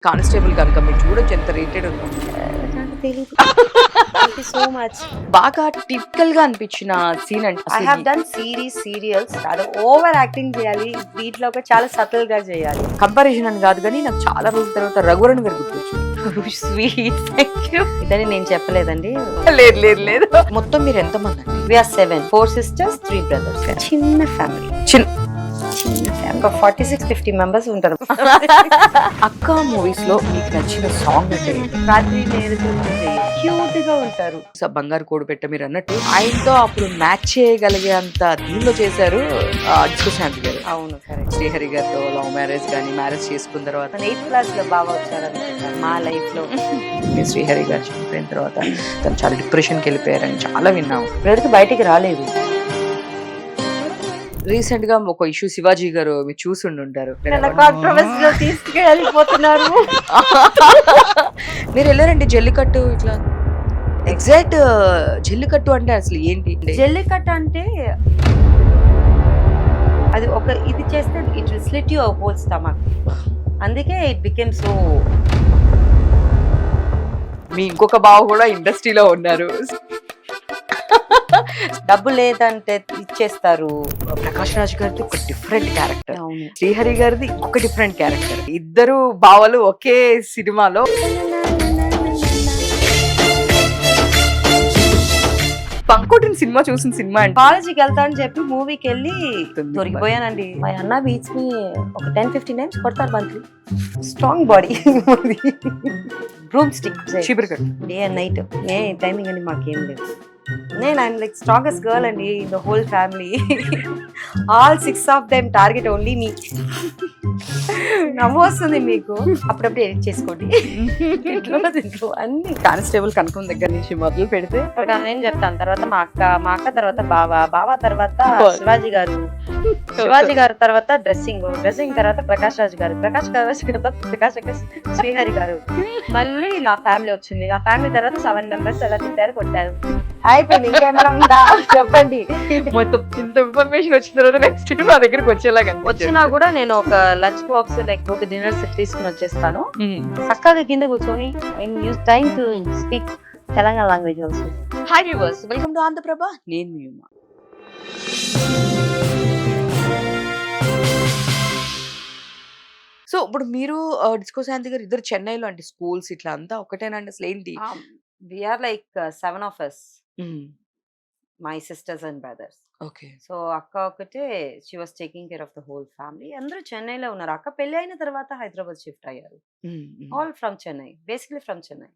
Constable కనుక మీరు చూడొచ్చు ఎంత రేటెడ్ ఉందో. నాకు తెలీదు. Thank you so much. బాగా టిపికల్ గా అనిపించిన సీన్ అంటే ఐ హావ్ డన్ సీరియల్స్ అది ఓవర్ యాక్టింగ్ చేయాలి, దీంట్లో కూడా చాలా సటిల్ గా చేయాలి. కంపారిజన్ అని కాదు కానీ నాకు చాలా రోజుల తర్వాత రఘువరన్ గారు గుర్తొచ్చింది. Sweet, thank you. ఇదని నేను చెప్పలేదండి. లేదు లేదు లేదు. మొత్తం మీరు ఎంతమంది అండి? We are 7, 4 sisters, 3 brothers. చిన్న ఫ్యామిలీ, చిన్న ఒక 46-50 మెంబర్స్ ఉంటారు. అక్క మూవీస్ లో మీకు నచ్చిన సాంగ్ అంటే రాత్రి క్యూట్ గా ఉంటారు. బంగారు కోడి పెట్ట మీరు అన్నట్టు ఆయనతో అప్పుడు మ్యాచ్ చేయగలిగేంత దీనిలో చేశారు డిస్కోశాంతి గారు. అవును, కరెక్ట్. శ్రీహరి గారితో లవ్ మ్యారేజ్ కానీ మ్యారేజ్ చేసుకున్న తర్వాత 8th క్లాస్ లో బాగా వచ్చారు మా లైఫ్ లో. శ్రీహరి గారు చనిపోయిన తర్వాత తను చాలా డిప్రెషన్ కి వెళ్ళిపోయారని చాలా విన్నాం. ఇప్పటికి బయటికి రాలేదు. రీసెంట్ గా ఒక ఇష్యూ శివాజీ గారు మీరు చూసి ఉంటారు. కాంట్రవర్సీ లో తీసుకెళ్ళిపోతున్నారు. మీరు వెళ్ళారండి జల్లికట్టు ఇట్లా ఎగ్జాక్ట్ జల్లికట్టు అంటే అసలు ఏంటి? జల్లికట్టు అంటే అది ఒక ఇది చేస్తే it will slit your whole stomach. అందుకే ఇట్ బికేమ్ సో. మీ ఇంకొక బావ కూడా ఇండస్ట్రీలో ఉన్నారు. డబ్బు లేదంటే ఇచ్చేస్తారు. ప్రకాష్ రాజ్ గారిది ఒక డిఫరెంట్ క్యారెక్టర్, శ్రీహరి గారిది ఒక డిఫరెంట్ క్యారెక్టర్. ఇద్దరు బావలు ఒకే సినిమాలో. పంకోటిన సినిమా చూసిన సినిమా అంటే కాలేజీకి వెళ్తా అని చెప్పి మూవీకి వెళ్ళి దొరికిపోయానండి. మా అన్న బీచ్ ని ఒక 10-15 టైమ్స్ కొడతారు monthly. Strong body, broom stick, day and night. ఏ టైమింగ్ అని మాకేం లేదు. నేను ఐఎమ్ లైక్ స్ట్రాంగెస్ట్ గర్ల్ అండి in the whole family. All 6 of them target only me. నవ్వు వస్తుంది మీకు, అప్పుడప్పుడు ఎడిట్ చేసుకోండి. ఇంట్లో అన్ని కానిస్టేబుల్ కనకం దగ్గర నుంచి మొదలు పెడితే నేను చెప్తాను. తర్వాత మా అక్క తర్వాత బావ తర్వాత శివాజీ గారు తర్వాత డ్రెస్సింగ్ తర్వాత ప్రకాష్ రాజ్ గారు శ్రీహరి గారు. మళ్ళీ నా ఫ్యామిలీ వచ్చింది. నా ఫ్యామిలీ తర్వాత 7 members ఎలా తింటారు కొట్టారు. అయిపోయింది. ఇంకేమైనా ఉందా చెప్పండి. మొత్తం ఇంత ఇన్ఫర్మేషన్ వచ్చిన తర్వాత నెక్స్ట్ మా దగ్గరికి వచ్చేలాగా వచ్చినా కూడా నేను ఒక లంచ్ బాక్స్ లేకపోతే డిన్నర్ సెట్ తీసుకుని వచ్చేస్తాను. చక్కగా కింద కూర్చొని time to speak Telangana language also. Hi viewers, welcome to Andhra Prabha. నేను మీ ఉమా. సో ఇప్పుడు మీరు డిస్కో శాంతి గారు ఇద్దరు చెన్నైలో అంటే స్కూల్స్ ఇట్లా అంతా ఒకటేనండి అసలు ఏంటి? We are like 7 of us, my sisters and brothers. Okay. So అక్క ఒకటే she was taking care of the whole family. అందరూ చెన్నైలో ఉన్నారు. అక్క పెళ్లి అయిన తర్వాత హైదరాబాద్ షిఫ్ట్ అయ్యారు. All from Chennai, basically from Chennai.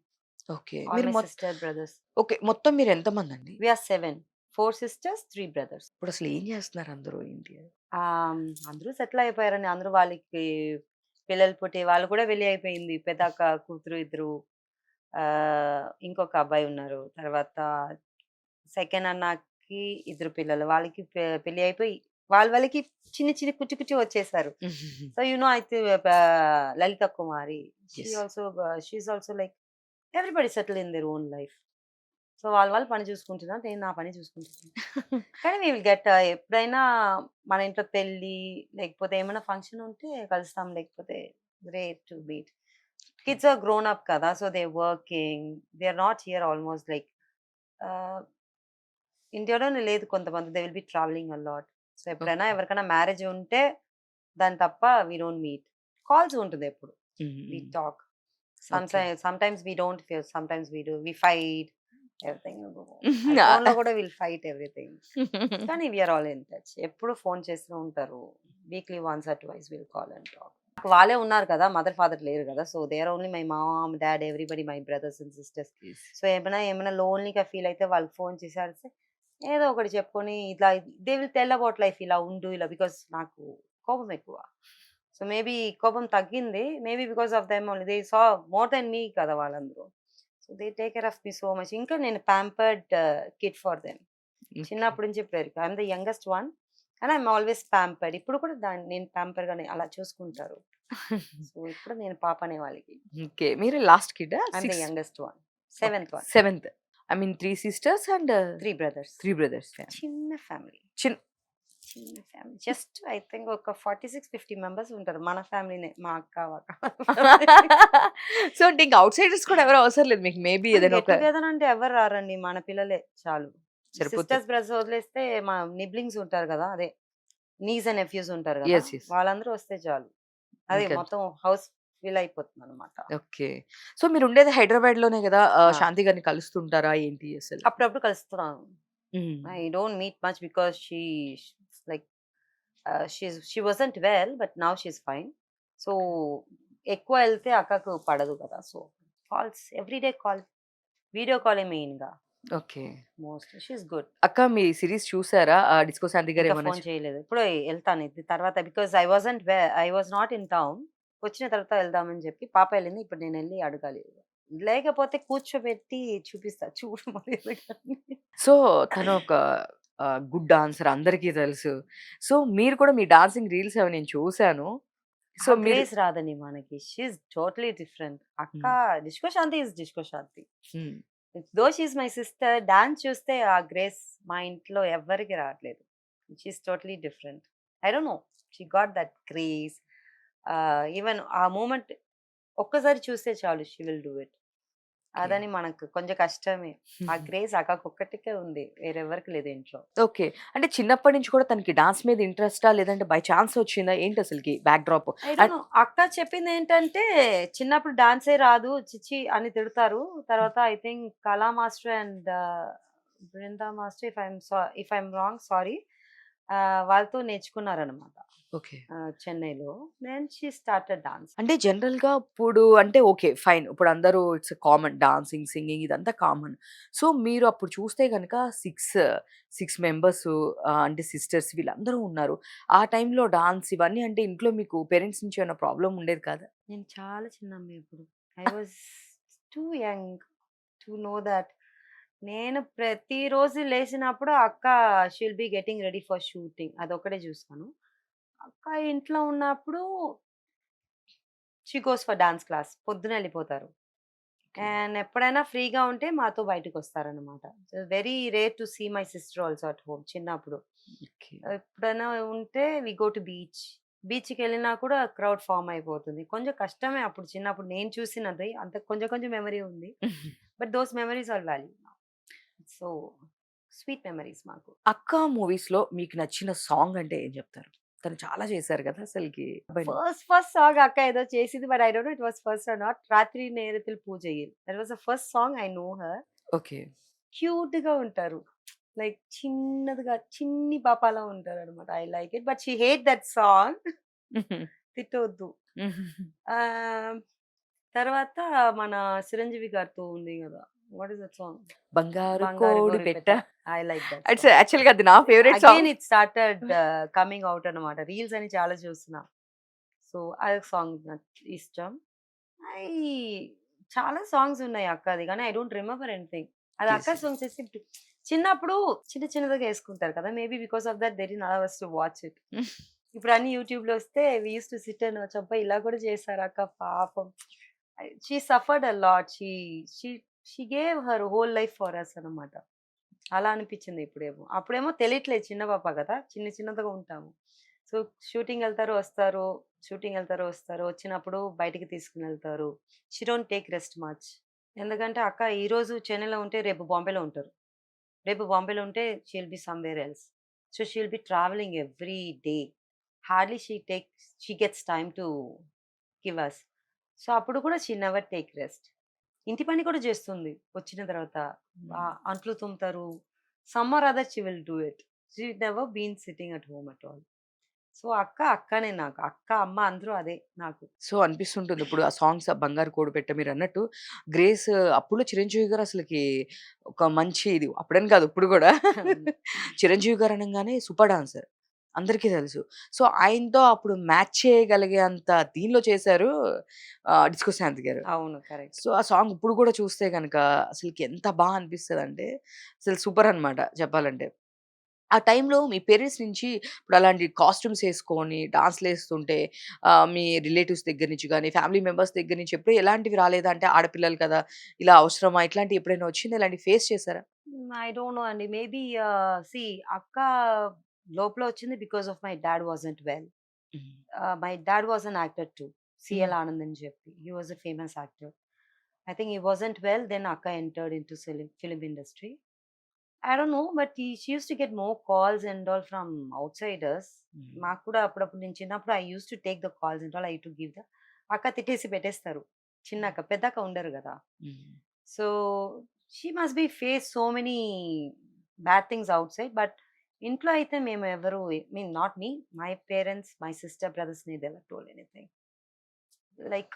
Okay. Sister brothers. Okay, మొత్తం మీరు ఎంతమంది అండి? We are 7, 4 sisters, 3 brothers. ఇప్పుడు అసలు ఏం చేస్తున్నారు అందరూ ఏంటి? అందరూ సెటిల్ అయిపోయారని. అందరూ వాళ్ళకి పిల్లలు పుట్టి వాళ్ళు కూడా వెళ్ళి అయిపోయింది. పెద్దక్క కూతురు ఇద్దరు, ఇంకొక అబ్బాయి ఉన్నారు. తర్వాత సెకండ్ అన్నకి 2 పిల్లలు, వాళ్ళకి పెళ్లి అయిపోయి వాళ్ళకి చిన్న కుచ్చి వచ్చేసారు. సో అయితే Lalitha Kumari, she is also like everybody settle in their own life. So వాళ్ళు పని చూసుకుంటున్నారు, నేను నా పని చూసుకుంటున్నాను. కానీ వీ విల్ గెట్ ఎప్పుడైనా మన ఇంట్లో పెళ్ళి లేకపోతే ఏమైనా ఫంక్షన్ ఉంటే కలుస్తాం, లేకపోతే great to beat. Kids are grown up కదా, so they working, they are not here almost. Like ఇండియాలోనే లేదు కొంతమంది, they will be travelling a lot. So ఎప్పుడైనా ఎవరికైనా మ్యారేజ్ ఉంటే దాని తప్ప వీ డోంట్ మీట్. కాల్స్ ఉంటుంది ఎప్పుడు, we talk. sometimes we don't feel, sometimes we do, we fight everything. Phone లో కూడా విల్ ఫైట్ ఎవ్రీథింగ్. కానీ వీఆర్ ఆల్ ఇన్ టచ్. ఎప్పుడు ఫోన్ చేస్తూ ఉంటారు. Weekly once or twice will call and talk. వాళ్ళే ఉన్నారు కదా, మదర్ ఫాదర్ లేరు కదా. So they are only my mom, dad, everybody, my brothers and sisters. So ఏమైనా లోన్లీగా ఫీల్ అయితే వాళ్ళకి ఫోన్ చేసి ఏదో ఒకటి చెప్పుకొని ఇట్లా they will tell about life, ఇలా ఉండు ఇలా. బికాస్ నాకు కోపం ఎక్కువ. సో మేబీ కోపం తగ్గింది, maybe because of them only. They saw more than me కదా వాళ్ళందరూ. So they take care of me so much. ఇంకా నేను ప్యాంపర్డ్ కిడ్ ఫర్ దెమ్ చిన్నప్పటి నుంచి ఇప్పటివరకు. I'm the youngest one and I'm always pampered. ఇప్పుడు కూడా నేను ప్యాంపర్ గానే అలా చూసుకుంటారు. సో ఇప్పుడు నేను పాపనే వాళ్ళకి. ఓకే. మీరు last kid? I'm the youngest one, 7th one. 7th. I mean 3 sisters and 3 brothers. 3 brothers. చిన్న ఫ్యామిలీ, జస్ట్ ఐ థింక్ ఒక 46-50 మెంబర్స్ ఉంటారు. మన ఫ్యామిలీనే, మా అక్క సో అంటే ఇంకా అవుట్‌సైడర్స్ కూడా ఎవరు అవసరం లేదు మీకు. మేబీ ఏదైనా గెట్ ఒక టుగెదర్ అంటే ఎవరు రారండి. మన పిల్లలే చాలు. సరిపోతది. సిస్టర్స్, బ్రదర్స్ వదిలేస్తే మా నిబ్లింగ్స్ ఉంటారు గదా! అదే నీస్ అండ్ నెఫ్యూస్ ఉంటారు గదా! యెస్. యెస్. వాళ్ళందరూ వస్తే చాలు. అది ఇంకా మొత్తం హౌస్ ఫిల్ అయిపోతుందన్నమాట. ఓకే. సో మీరుండేది హైదరాబాద్‌లోనే గదా! ఆ! శాంతి గారిని కలుస్తుంటారా ఏంటి అసలు? అప్పుడప్పుడు కలుస్తున్నాను. హ్మ్. I don't meet much because like she wasn't well but now she is fine. So ఎక్కువ ఎళ్తే అక్కకు పడదు కదా! So calls everyday call. Video కాలే మెయిన్‌గా. Okay. Mostly she is good. అక్క మీ సీరీస్ చూసారా? 'డిస్కో శాంతి' గారు ఇంకా ఏమన్నా ఫోన్ చేయలేదు. ఎప్పుడో ఎళ్తాను ఇది తర్వాత because I was not in town. వచ్చిన తర్వాత వెళ్దామని చెప్పి పాప ఎళ్ళింది. ఇప్పుడు నేనెళ్లి అడగాలి. లేకపోతే కూర్చోబెట్టి చూపిస్తా. చూడు మర్యాదగా. సో తను ఒక గుడ్ డాన్సర్ అందరికీ తెలుసు. సో మీరు కూడా మీ డాన్సింగ్ రీల్స్ అవి నేను చూసాను. సో ఆ మీరు గ్రేస్ రాదండి మనకి. She is totally different. అక్క హ్మ్. డిస్కో శాంతి ఈస్ డిస్కో శాంతి. హ్మ్. Though she is my sister. Dance చూస్తే ఆ గ్రేస్ మా ఇంట్లో ఎవ్వరికీ రావట్లేదు. She is totally different. I don't no. She got that grace. Even ఆ మూమెంట్ ఒక్కసారి చూస్తే చాలు she will do it. Okay. అదని మనకు కొంచెం కష్టమే. ఆ గ్రేస్ అక్కకొక్కటికే ఉంది. వేరెవ్వరికి లేదు ఇంట్లో. ఓకే. అంటే చిన్నప్పటి నుంచి కూడా తనకి డాన్స్ మీద ఇంట్రెస్టా? లేదంటే బై ఛాన్స్ వచ్చిందా? ఏంటి అసలకి backdrop? I don't know. అక్క చెప్పిందేంటంటే, చిన్నప్పుడు డాన్సే రాదు ఛీ! అని తిడతారు. తర్వాత I think Kala master and Brinda master if I'm wrong sorry. వాళ్ళతో నేర్చుకున్నారనమాట. ఓకే. చెన్నైలో. Then she started dance. అంటే జనరల్‌గా ఇప్పుడు అంటే ఓకే. ఫైన్. ఇప్పుడు అందరూ ఇట్స్ కామన్ డాన్సింగ్, సింగింగ్ ఇదంతా కామన్. సో మీరు అప్పుడు చూస్తే గనక 6 మెంబర్స్ అంటే సిస్టర్స్ వీళ్ళందరూ ఉన్నారు. ఆ టైంలో డాన్స్ ఇవన్నీ అంటే ఇంట్లో మీకు పేరెంట్స్ నుంచి ఏమైనా ప్రాబ్లమ్ ఉండేది కాదా? నేను చాలా చిన్నమ్మే అప్పుడు. I was too young to know that. నేను ప్రతిరోజు లేసినప్పుడు అక్క she will be getting ready for shooting. అదొక్కటే చూసాను. అక్క ఇంట్లో ఉన్నప్పుడు she goes for dance class. పొద్దున ఎళ్ళిపోతారు. ఓకే. అండ్ ఎప్పుడైనా ఫ్రీగా ఉంటే మాతో బయటకొస్తారనమాట. Very rare to see my sister also at home చిన్నప్పుడు. ఓకే. ఎప్పుడైనా ఉంటే వి గో టు బీచ్. బీచ్‌కెళ్ళినా కూడా క్రౌడ్ ఫార్మ్ అయిపోతుంది. కొంచెం కష్టమే అప్పుడు చిన్నప్పుడు నేను చూసినది. అంత కొంచెం కొంచెం మెమరీ ఉంది. But those memories are value now. So sweet memories మాకు. 'అక్క' మూవీస్‌లో మీకు నచ్చిన సాంగ్ అంటే ఏం చెప్తారు? తను చాలా చేశారు కదా! అసలకి. ఫస్ట్ సాంగ్ అక్క ఏదో చేసింది. But I don't know it was first or not. 'రాత్రి నేరతిల్ పూజయిల్.' That was the first song I know her. Okay. క్యూట్‌గా ఉంటారు. లైక్ చిన్నదిగా చిన్ని పాపలా ఉంటారనమాట. I like it. But she hate that song. తిట్టొద్దు. ఆహ్, తర్వాత మన 'చిరంజీవి' గారితో ఉంది గదా! What is that song? 'బంగారు 'బంగారు కోడి గోరిపెట్ట.' పెట్ట' I like that it's song. యాక్చువల్‌గా అది నా favourite again song. It started coming out అనమాట. రీల్స్ అని చాలా చూస్తున్నా. సో, అదొక సాంగ్ నాకు ఇష్టం. ఐ చాలా సాంగ్స్ ఉన్నాయి అక్కది. గానీ ఐ డోంట్ రిమెంబర్ ఎనీథింగ్. అది యెస్. అక్క సాంగ్స్ చిన్నప్పుడు చిన్న చిన్నదిగా యేసుకుంటారు కదా! Maybe because of that they didn't allow us to watch it. ఇప్పుడు అన్ని యూట్యూబ్‌లో వస్తే we used to sit and watch. అబ్బా! ఇలా కూడా చేసారా అక్క పాపం. She suffered a lot. She she gave her whole life for us అన్నమాట. అలా అనిపించింది ఇప్పుడేమో. అప్పుడేమో తెలియట్లేదు చిన్న పాప కదా! చిన్న చిన్నదిగా ఉంటాము. సో, షూటింగ్ వస్తారు. షూటింగ్ ఎళ్తారు, వస్తారు. వచ్చినప్పుడు బయటికి తీసుకొనెళ్తారు. She don't take rest much. ఎందుకంటే అక్క ఈరోజు చెన్నైలో ఉంటే రేపు బాంబేలో ఉంటారు. రేపు బాంబేలో ఉంటే she will be somewhere else. So, she will be travelling every day. Hardly she gets time to give us. So, అప్పుడు కూడా షీ నెవర్ టేక్ రెస్ట్. ఇంటి పని కూడా చేస్తుంది వచ్చిన తర్వాత. అంట్లు తోముతారు. Some or other she will do it. She never been sitting at home at all. So, అక్కనే నాకు. అక్క, అమ్మ అందరూ అదే నాకు. సో, అనిపిస్తుంటుంది ఇప్పుడు ఆ సాంగ్స్ 'బంగారు కోడిపెట్ట' మీరన్నట్టు 'గ్రేస్' అప్పుడులో 'చిరంజీవి' గారు అసలకి ఒక మంచి ఇది అప్పుడని కాదు ఇప్పుడు గూడా అవును. 'చిరంజీవి' గారు అనంగానే సూపర్ డాన్సర్. అందరికీ తెలుసు. సో, ఆయనతో అప్పుడు మ్యాచ్ చేయగలిగే అంత దీనిలో చేశారు 'డిస్కో శాంతి' గారు. అవును. కరెక్ట్. సో, ఆ సాంగ్ ఇప్పుడు గూడా చూస్తే గనక అసలకి ఎంత అనిపిస్తదంటే అసలు సూపర్ అనమాట చెప్పాలంటే. ఆ టైంలో మీ పేరెంట్స్ నుంచి ఇప్పుడు అలాంటి కాస్ట్యూమ్స్ ఏసుకొని డాన్స్‌లేస్తుంటే మీ రిలేటివ్స్ దగ్గర నుంచి గాని, ఫ్యామిలీ మెంబర్స్ దగ్గర నుంచి ఎప్పుడు ఎలాంటివి రాలేదా? అంటే ఆడపిల్లలు కదా! ఇలా అవసరమా? ఇట్లాంటివి ఎప్పుడైనా వచ్చిందా? ఇలాంటివి ఫేస్ చేసారా? ఐ డోంట్ నో అండి. మేబీ సీ అక్క లోపల వచ్చింది because of my dad wasn't well. Hmm. My dad was an actor too. C L Anand అని చెప్పి. He was a famous actor. I think he wasn't well, then అక్క entered into film industry. I don't know, but she used to get more calls and all from outsiders. మాకు కూడా అప్పుడప్పుడు నేను చిన్నప్పుడు I use to take the calls and all, I to give the. అక్క తిట్టేసి పెట్టేస్తారు. చిన్న అక్క, పెద్ద అక్క ఉండరు కదా. So she must be face so many bad things outside. But ఇంట్లో అయితే మేము ఎవరు, mean not me, my parents, my sister, brothers never told anything. Like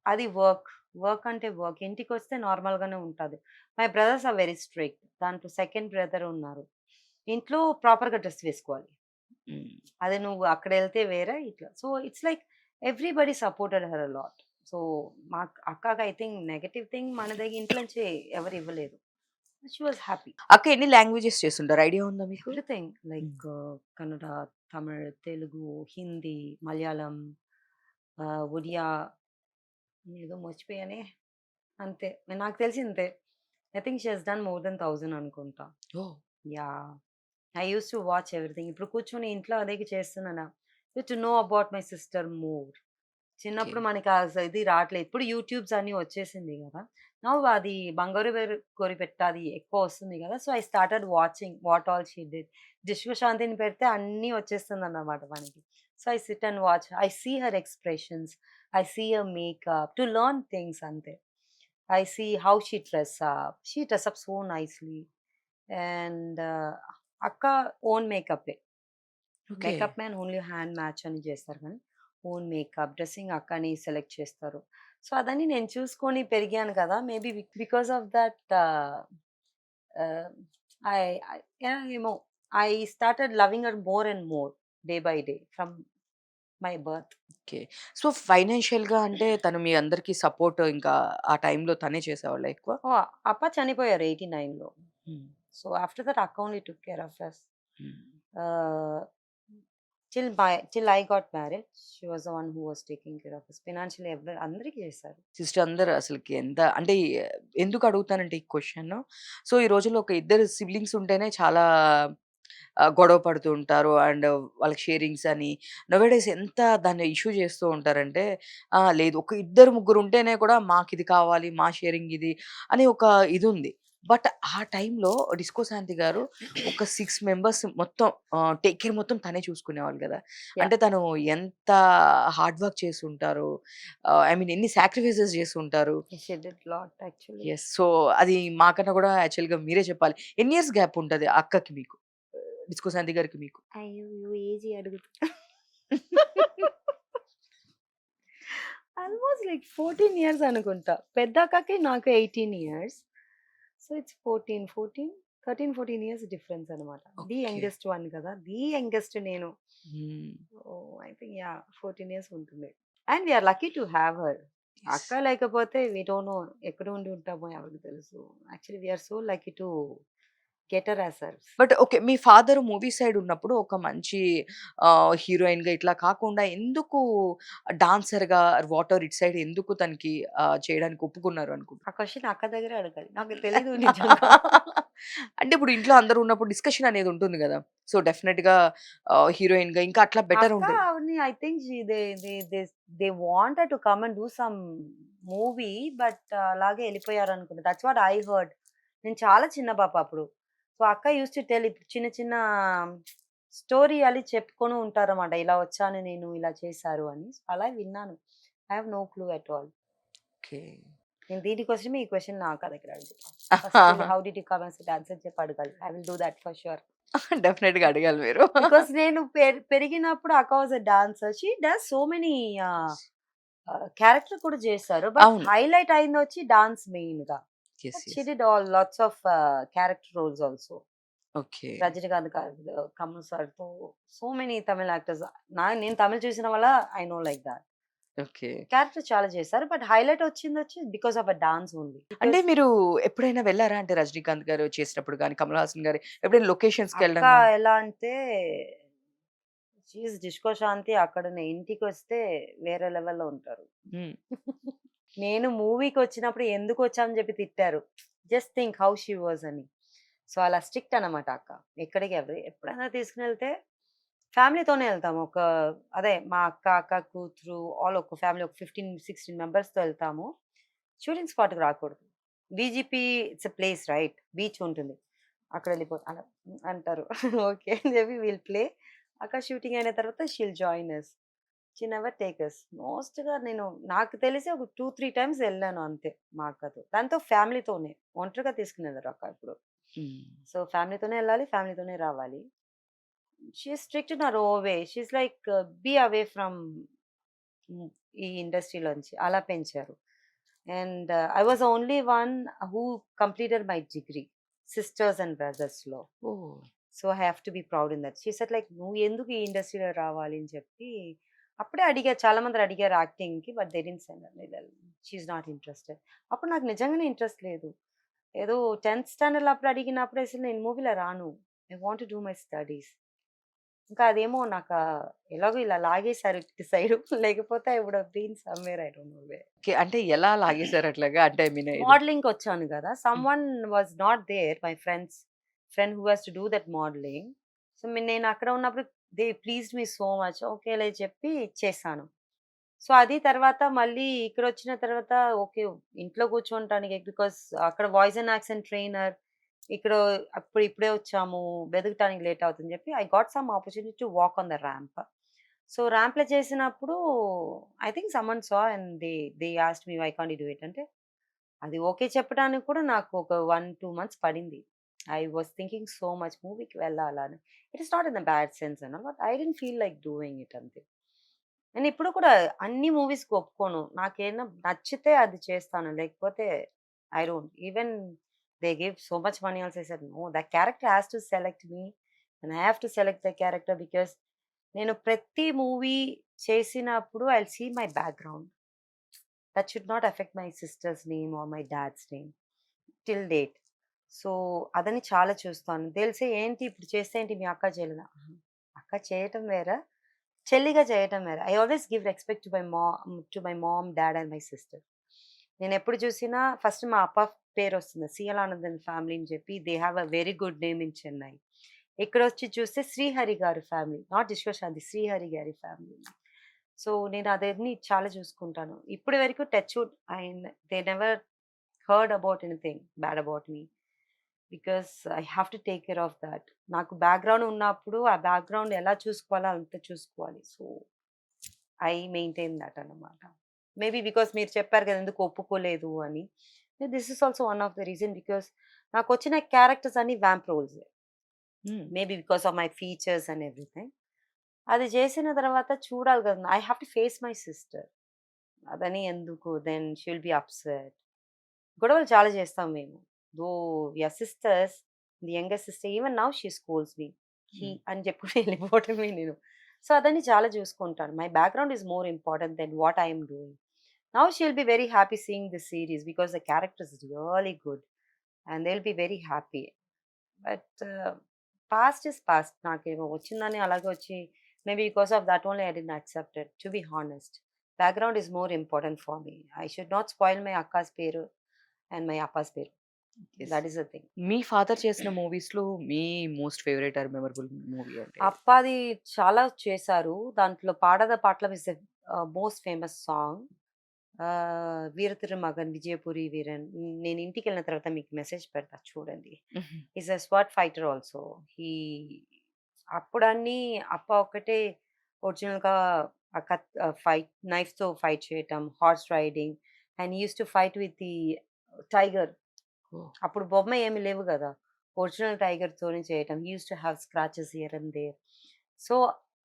అది వర్క్, వర్క్ అంటే వర్క్. ఇంటికి వస్తే నార్మల్ గానే ఉంటుంది. My brothers are very strict. దాంట్లో సెకండ్ బ్రదర్ ఉన్నారు, ఇంట్లో ప్రాపర్ గా డ్రెస్ వేసుకోవాలి. అదే నువ్వు అక్కడ వెళ్తే వేరే ఇట్లా. So it's like everybody supported her lot. So మా అక్కకి ఐ థింక్ నెగటివ్ థింగ్ మన దగ్గర ఇంట్లో నుంచి ఎవరు ఇవ్వలేదు. She was happy. అక్క ఎన్ని లాంగ్వేజెస్ చేస్తుంటారు ఐడియా ఉందా మీకు? ఎవ్రీథింగ్ లైక్ కన్నడ, తమిళ్, తెలుగు, హిందీ, మలయాళం, ఒడియా, ఏదో మర్చిపోయానే. అంతే, నాకు తెలిసి అంతే. I think she has done more than 1000 అనుకుంటా. Yeah, I use to watch everything. ఇప్పుడు కూర్చొని ఇంట్లో అదే చేస్తున్నానా, to know about my sister more. చిన్నప్పుడు మనకి ఇది రావట్లేదు. ఇప్పుడు యూట్యూబ్స్ అన్ని వచ్చేసింది కదా. నౌ అది బంగారు కోరి పెట్టాది ఎక్కువ వస్తుంది కదా. So I started watching what all she did. డిష్కు శాంతిని పెడితే అన్నీ వచ్చేస్తుంది అన్నమాట మనకి. So I sit and watch, I see her expressions, I see her makeup to learn things అంతే. I see how she dress up. She dress up so nicely. And akka own makeup. Makeup man only hand match అని చేస్తారు కానీ own makeup, dressing అక్కని select చేస్తారు. So అదని నేను చూసుకొని పెరిగాను కదా. మేబీ బికాస్ ఆఫ్ దట్ ఏమో I started loving her more and more day by day from my birth. Okay. So ఫైనాన్షియల్‌గా అంటే తను మీ అందరికి సపోర్ట్ ఇంకా ఆ టైంలో తనే చేసేవాళ్ళా ఎక్కువ? అప్ప చనిపోయారు 89లో. సో ఆఫ్టర్ దట్ అక్క only took care of us. till I got married, she was the one who was taking care of us. Financially అందరికి చేశారు. సిస్టర్ అందరూ అసలకి ఎంత అంటే ఎందుకు అడుగుతానంటే ఈ క్వెషన్, సో ఈ రోజుల్లో ఒక ఇద్దరు సిబ్లింగ్స్ ఉంటేనే చాలా గొడవ పడుతూ ఉంటారు. అండ్ వాళ్ళకి షేరింగ్స్ అని నౌవేడేస్ ఎంత దాన్ని ఇష్యూ చేస్తూ ఉంటారంటే, లేదు ఒక ఇద్దరు ముగ్గురు ఉంటేనే కూడా మాకిది కావాలి, మా షేరింగ్ ఇది అని ఒక ఇది ఉంది. బట్ ఆ టైంలో డిస్కో శాంతి గారు ఒక 6 మెంబర్స్ మొత్తం టేక్ కేర్ మొత్తం తనే చూసుకునేవాళ్ళు కదా. అంటే తను ఎంత హార్డ్ వర్క్ చేసి ఉంటారు, ఐ మీన్ ఎన్ని సాక్రిఫైసెస్ చేసి ఉంటారు. She did lot actually. Yes. So అది మాకన్నా కూడా యాక్చువల్‌గా మీరే చెప్పాలి. ఎన్ని ఇయర్స్ గ్యాప్ ఉంటది అక్కకి మీకు, డిస్కో శాంతి గారికి మీకు? అయ్యో ఏజ్ అడుగుతా. ఆల్మోస్ట్ లైక్ 14 ఇయర్స్ అనుకుంటా. పెద్ద అక్కకి నాకు 18 years. So it's 13-14 years difference అనమాట. ది యంగెస్ట్ వన్ కదా. ది యంగెస్ట్ నేను. ఐ థింక్ యా 14 ఇయర్స్ ఉంటుంది. And we are lucky to have her. అక్క లేకపోతే వి డోంట్ నో ఎక్కడ ఉండి ఉంటామో ఎవరికి తెలుసు. Actually we are so lucky to get her as her. But okay. మీ ఫాదర్ మూవీ సైడ్ ఉన్నప్పుడు ఒక మంచి హీరోయిన్‌గా ఇట్లా కాకుండా ఎందుకు డాన్సర్‌గా వాటెవర్ ఇటు సైడ్ ఎందుకు తనకి చేయడానికి ఒప్పుకున్నారు అనుకుంటా? ఆ క్వశ్చన్ అక్క దగ్గరే అడగాలి. నాకు తెలీదు నిజంగా. అంటే ఇప్పుడు ఇంట్లో అందరూ ఉన్నప్పుడు డిస్కషన్ అనేది ఉంటుంది గదా. సో డెఫినిట్‌గా హీరోయిన్‌గా ఇంకా అట్లా బెటర్ అక్క ఉంటది. అవన్నీ I think they wanted to come and do some movie, but అలాగే వెళ్ళిపోయారు అనుకుంటా. That's what I heard. నేను చాలా చిన్న పాప అప్పుడు. సో అక్క యూస్ టు టెల్ ఇప్పుడు చిన్న చిన్న స్టోరీ అని చెప్పుకొని ఉంటారన్నమాట. ఇలా వచ్చాను నేను, ఇలా చేశారు అని. అలా విన్నాను. I have no clue at all. Okay. నేను దీనికోసమే ఈ క్వశ్చన్ నా అక్క దగ్గర అడుగుతా. How did you come and answer చెప్పి అడగాలి. I will do that for sure. డెఫినిట్‌గా అడగాలి మీరు. బికాస్ నేను పెరిగినప్పుడు అక్క was a dancer. She does so many character కూడా చేశారు. బట్ అవును. హైలైట్ అయింది వచ్చి డాన్స్ మెయిన్ గా. Yes. She yes. Did all lots of character roles also. Okay. Rajinikanth గారు, కమల్ సార్ తో సో మెనీ తమిళ యాక్టర్స్. నేను తమిళ చూసిన వల్ల I know like that. Okay. Character చాలా చేశారు. బట్ హైలైట్ వచ్చింది వచ్చి because of a dance only. అంటే మీరు ఎప్పుడైనా వెళ్లారా? అంటే రజనీకాంత్ గారు చేసినప్పుడు గాని, కమల్ హాసన్ గారు ఎప్పుడైనా లొకేషన్స్‌కి అక్క వెళ్ళడం గాని? ఎలా అంటే షీఈస్ డిస్కో శాంతి. అక్కడ ఇంటికి వస్తే వేరే లెవెల్లో ఉంటారు. హ్మ్. నేను మూవీకి వచ్చినప్పుడు ఎందుకు వచ్చామని చెప్పి తిట్టారు. Just think how she was అని. సో అలా స్ట్రిక్ట్ అన్నమాట అక్క. ఎక్కడికి ఎప్పుడైనా తీసుకుని వెళ్తే ఫ్యామిలీతోనే ఎళ్తాము. అదే మా అక్క కూతురు ఆల్ ఒక ఫ్యామిలీ ఒక 15, 16 మెంబర్స్‌తో ఎళ్తాము. షూటింగ్ స్పాట్‌కి రాకూడదు. BGP it's a place right. Beach ఉంటుంది. అక్కడ అలా అంటారు. ఓకే అని చెప్పి విల్ ప్లే. అక్కడ షూటింగ్ అయిన తర్వాత she will join us. She never take us. మోస్ట్‌గా నేను నాకు తెలిసి ఒక 2, 3 టైమ్స్ ఎళ్ళాను అంతే మా అక్కతో. దాంతో ఫ్యామిలీతోనే. ఒంటరిగా తీసుకునెళ్ళరు అక్క ఎప్పుడు. హ్మ్. సో, ఫ్యామిలీతోనే ఎళ్ళాలి. ఫ్యామిలీతోనే రావాలి. She is strict in her own way. She is like be away from ఈ ఇండస్ట్రీలోంచి అలా పెంచారు. And I was only one who completed my degree sisters and బ్రదర్స్‌లో. Oh! So, I have to be proud in that. She said like "నువ్వు ఎందుకు ఈ ఇండస్ట్రీలో రావాలి" అని చెప్పి అప్పుడే అడిగారు. చాలా మంది అడిగారు యాక్టింగ్‌కి. But they didn't send well she is not interested. అప్పుడు నాకు నిజంగానే ఇంట్రెస్ట్ లేదు. ఏదో 10థ్ స్టాండర్డ్‌లో అప్పుడు అడిగినప్పుడు అసలు నేను మూవీలో రాను. I want to do my studies. ఇంకా అదేమో ఎలాగో ఇలా లాగేశారు ఇటు సైడు. లేకపోతే I would have been somewhere I don't know where. Okay. అంటే ఎలా లాగేసారు అట్లాగా? అంటే ఐ మీన్ ఇది మోడలింగ్‌కొచ్చాను గదా! Hmm. Someone was not there my friend who has to do that modelling. So, నేను అక్కడ ఉన్నప్పుడు they pleased me so much. ఓకేలే చెప్పి చేశాను. సో, అది తర్వాత మళ్ళీ ఇక్కడొచ్చిన తర్వాత ఓకే. ఇంట్లో కూర్చోంటానికి బికాజ్ అక్కడ వాయిస్ అండ్ యాక్సెంట్ ట్రైనర్. ఇక్కడ ఇప్పుడే వచ్చాము. వెతకటానికి లేట్ అవుతుందని చెప్పి I got some opportunity to walk on the ramp. So, ర్యాంప్‌లో చేసినప్పుడు I think someone saw and they asked me why can't you do it అంటే అది ఓకే చెప్పడానికి కూడా నాకు ఒక 1, 2 మంత్స్ పడింది. I was thinking so much మూవీకి వెళ్ళాలా అని. It is not in a bad sense but I didn't feel like doing it అంతే. నేను ఇప్పుడు కూడా అన్ని మూవీస్‌కి ఒప్పుకోను. నాకేనా నచ్చితే అది చేస్తాను. లేకపోతే I don't. Even they give so much money also I said, "no, the character has to select me and I have to select the character because" నేను ప్రతి మూవీ చేసినప్పుడు I will see my background. That should not effect my sister's name or my dad's name till date. So, అదని చాలా చూస్తాను. తెలిసి ఏంటి ఇప్పుడు చేస్తే ఏంటి మీ అక్క చేయలేదా? అహా! అక్క చేయటం వేరా, చెల్లిగా చేయటం వేరు. I always give respect to my mom, dad and my sister. నేనెప్పుడు చూసినా ఫస్ట్ మా అప్ప పేరొస్తుంది. సీఎల్ ఆనందన్ ఫ్యామిలీ అని చెప్పి they have a very good name in Chennai. ఇక్కడొచ్చి చూస్తే శ్రీహరి గారి ఫ్యామిలీ. నాట్ విశ్వశాంతి, శ్రీహరి గారి ఫ్యామిలీ. సో, నేను అదన్నీ చాలా చూసుకుంటాను. ఇప్పటి వరకు touch wood they never heard about anything bad about me. Because I have to take care of that. నాకు బ్యాక్‌గ్రౌండ్ ఉన్నప్పుడు ఆ బ్యాక్‌గ్రౌండ్ ఎలా చూసుకోవాలో అంత చూసుకోవాలి. సో, ఐ మెయింటైన్ దట్ అన్నమాట. మేబీ బికాస్ మీరు చెప్పారు కదా! ఎందుకు ఒప్పుకోలేదు అని. This is also one of the reason because నాకొచ్చిన క్యారెక్టర్స్ అన్నీ వాంప్ రోల్సే. Hmm. Maybe because of my features and everything. అది చేసిన తర్వాత చూడాలి కదా! I have to face my sister. అదని ఎందుకు then she will be upset. గొడవలు చాలా చేస్తాం మేము. Though we are sisters. The youngest sister even now she scolds me. Hmm. అని చెప్పుకొని వెళ్ళిపోవటమే నేను. సో, అదని చాలా చూసుకుంటాను. My background is more important than what I am doing. Now she will be very happy seeing this series because the character is really good and they will be very happy. But past is past. నాకేమో వచ్చిందని అలాగే వచ్చి maybe because of that only I didn't accept it to be honest. Background is more important for me. I should not spoil my అక్కాస్ పేరు and my అప్పాస్ పేరు. Yes. That is the thing. మీ father చేసిన మూవీస్‌లో మీ most favourite or memorable movie అంటే ఏది? అప్పాది చాలా చేశారు. దాంట్లో 'పాడద పాటలం' is the most famous song. 'Veera Thirumagan Vijayapuri Veeran' నేను ఇంటికెళ్ళిన తర్వాత మీకు మెసేజ్ పెడతా చూడండి. హుహు. Is a sword fighter also. He అప్పుడన్నీ అప్ప ఒక్కటే ఒరిజినల్‌గా ఫైట్ నైఫ్‌తో ఫైట్ చేయటం, horse riding and he used to fight with the tiger. Oh! అప్పుడు బొమ్మ ఏమి లేవు గదా! ఒరిజినల్ టైగర్‌తోనే చేయటం. He used to have scratches here and there. So,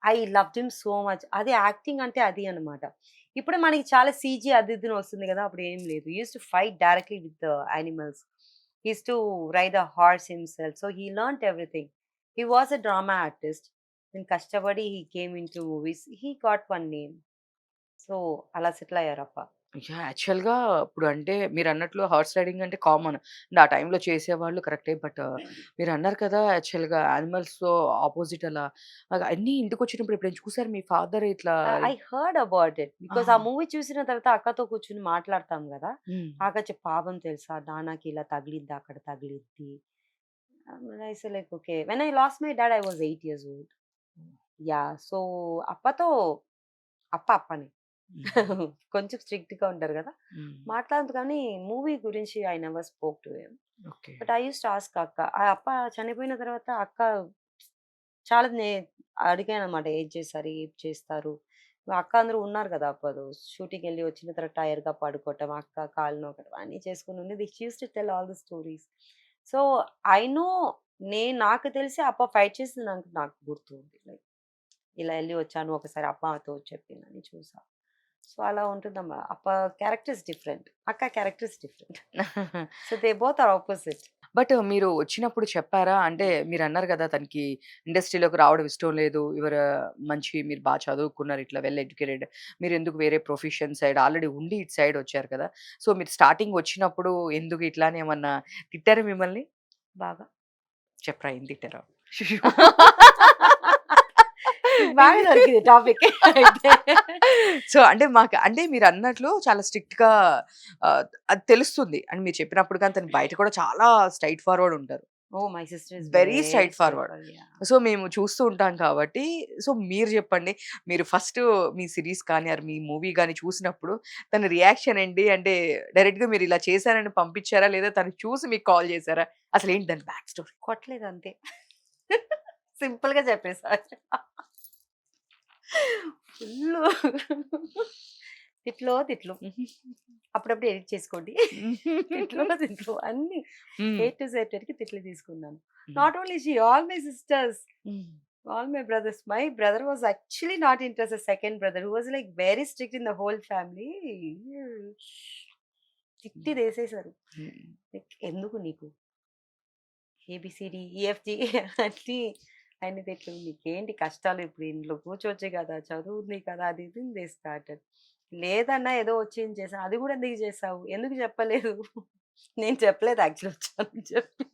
I loved him so much. అది యాక్టింగ్ అంటే అది అన్నమాట. ఇప్పుడు మనకి చాలా సీజీ అది ఇదని వస్తుంది గదా! అప్పుడు ఏం లేదు. హి యూజ్డ్ టు ఫైట్ డైరెక్ట్‌లీ with the animals. He used to ride the horse himself. So, he learned everything. He was a drama artist. Then కష్టపడి he came into movies. He got one name. So, అలా settle అయ్యారప్ప. యాక్చువల్‌గా ఇప్పుడు అంటే మీరన్నట్లు horse riding అంటే common. ఆ టైంలో చేసేవాళ్ళు కరెక్టే. బట్ మీరన్నారు కదా! యాక్చువల్‌గా యానిమల్స్‌తో ఆపోజిట్ అలా అన్నీ ఇంటికొచ్చినప్పుడు ఎప్పుడైనా చూసారా మీ ఫాదర్ ఇట్లా I heard about it. Because ఆ ఆ! మూవీ చూసిన తర్వాత అక్కతో కూర్చొని మాట్లాడతాం గదా! హ్మ్. అక్క పాపం తెలుసా నాన్నకి ఇలా తగిలిద్ది, అక్కడ తగిలిద్ది. I say like okay. When I lost my dad I was 8 years old. Yeah! So, అప్పతో అప్పనే. హ్మ్. కొంచెం స్ట్రిక్ట్‌గా ఉంటారు గదా! హ్మ్. మాట్లాడదు కానీ మూవీ గురించి I never spoke to him. Okay. But I used to ask అక్క. ఆ అప్ప చనిపోయిన తర్వాత అక్క చాలా అడిగాననమాట. ఏం చేశారు? ఏం చేస్తారు? అక్క అందరూ ఉన్నారు గదా! అప్పుడు షూటింగ్‌కెళ్ళి వచ్చిన తర్వాత టైర్డ్‌గా పడుకోవటం, అక్క కాళ్ళు నొక్కడం అన్నీ చేసుకొని ఉండేది. She used to tell all the stories. So, I know నాకు తెలిసి అప్ప ఫైట్ చేసింది నాకు నాకు గుర్తుంది. లైక్ ఇలా ఎళ్లి వచ్చాను. ఒకసారి అమ్మతో చెప్పిందని చూసా. సో, అలా ఉంటుందమ్మా. అప్ప క్యారెక్టర్ ఇస్ డిఫరెంట్. అక్క character is different. So, they both are opposite. But మీరు వచ్చినప్పుడు చెప్పారా? అంటే మీరన్నారు గదా! తనకి ఇండస్ట్రీలోకి రావడం ఇష్టం లేదు. మంచి మీరు చదువుకున్నారు. ఇట్లా వెల్ ఎడ్యుకేటెడ్. మీరెందుకు వేరే ప్రొఫెషన్ సైడ్ ఆల్రెడీ ఉండి ఇటు సైడ్ వచ్చారు కదా! సో, మీరు స్టార్టింగ్ వచ్చినప్పుడు ఎందుకు ఇట్లా అని ఏమన్నా తిట్టారా మిమ్మల్ని? బాగా. చెప్పరా ఏం తిట్టారో? మీకు బాగా దొరికింది టాపిక్ అయితే. సో, అంటే అంటే మీరన్నట్లు చాలా స్ట్రిక్ట్‌గా అది తెలుస్తుంది. అండ్ మీరు చెప్పినప్పుడు గాని తను బయట కూడా చాలా స్ట్రెయిట్ ఫార్వర్డ్ ఉంటారు. Oh! My sister is very very straight straight forward. Forward. Yeah! So, మేము చూస్తూ ఉంటాం కాబట్టి, సో, మీరు జెప్పండి. మీరు ఫస్ట్ మీ సీరీస్ కానీ, ఆర్ మీ మూవీ గాని చూసినప్పుడు తన రియాక్షన్ ఏంటి? అంటే డైరెక్ట్‌గా మీరిలా చేశారని పంపించారా? లేదా తను చూసి మీకు కాల్ చేసారా? అసలేంటి దాని బ్యాక్ స్టోరీ? కొట్టలేదు అంతే. సింపుల్‌గా చెప్పేసా. ఫుల్లు తిట్లో తిట్లు. అప్పుడప్పుడు ఎడిట్ చేసుకోండి. తిట్లో తిట్లు అన్నీ హ్మ్. ఏ టు జెడ్ వరకి తిట్లు తీసుకున్నాను. Hmm. Not only she all my sisters, hmm. All my brothers. My brother was actually not interested. Second brother who was like very strict in the whole family. తిట్టి దేసేసారు. హ్మ్. Like ఎందుకు నీకు ABCD, EFG అన్నీ అన్ని తిట్లు. నీకేంటి కష్టాలు ఇప్పుడు ఇంట్లో కూర్చోవచ్చే కదా! చదువుంది కదా! అది ఇది దే స్టార్టెడ్. లేదన్నా ఏదో వచ్చింది చేశాను. అది కూడా ఎందుకు చేశావు? ఎందుకు చెప్పలేదు? నేను చెప్పలేదు యాక్చువల్లీ వచ్చానని చెప్పి.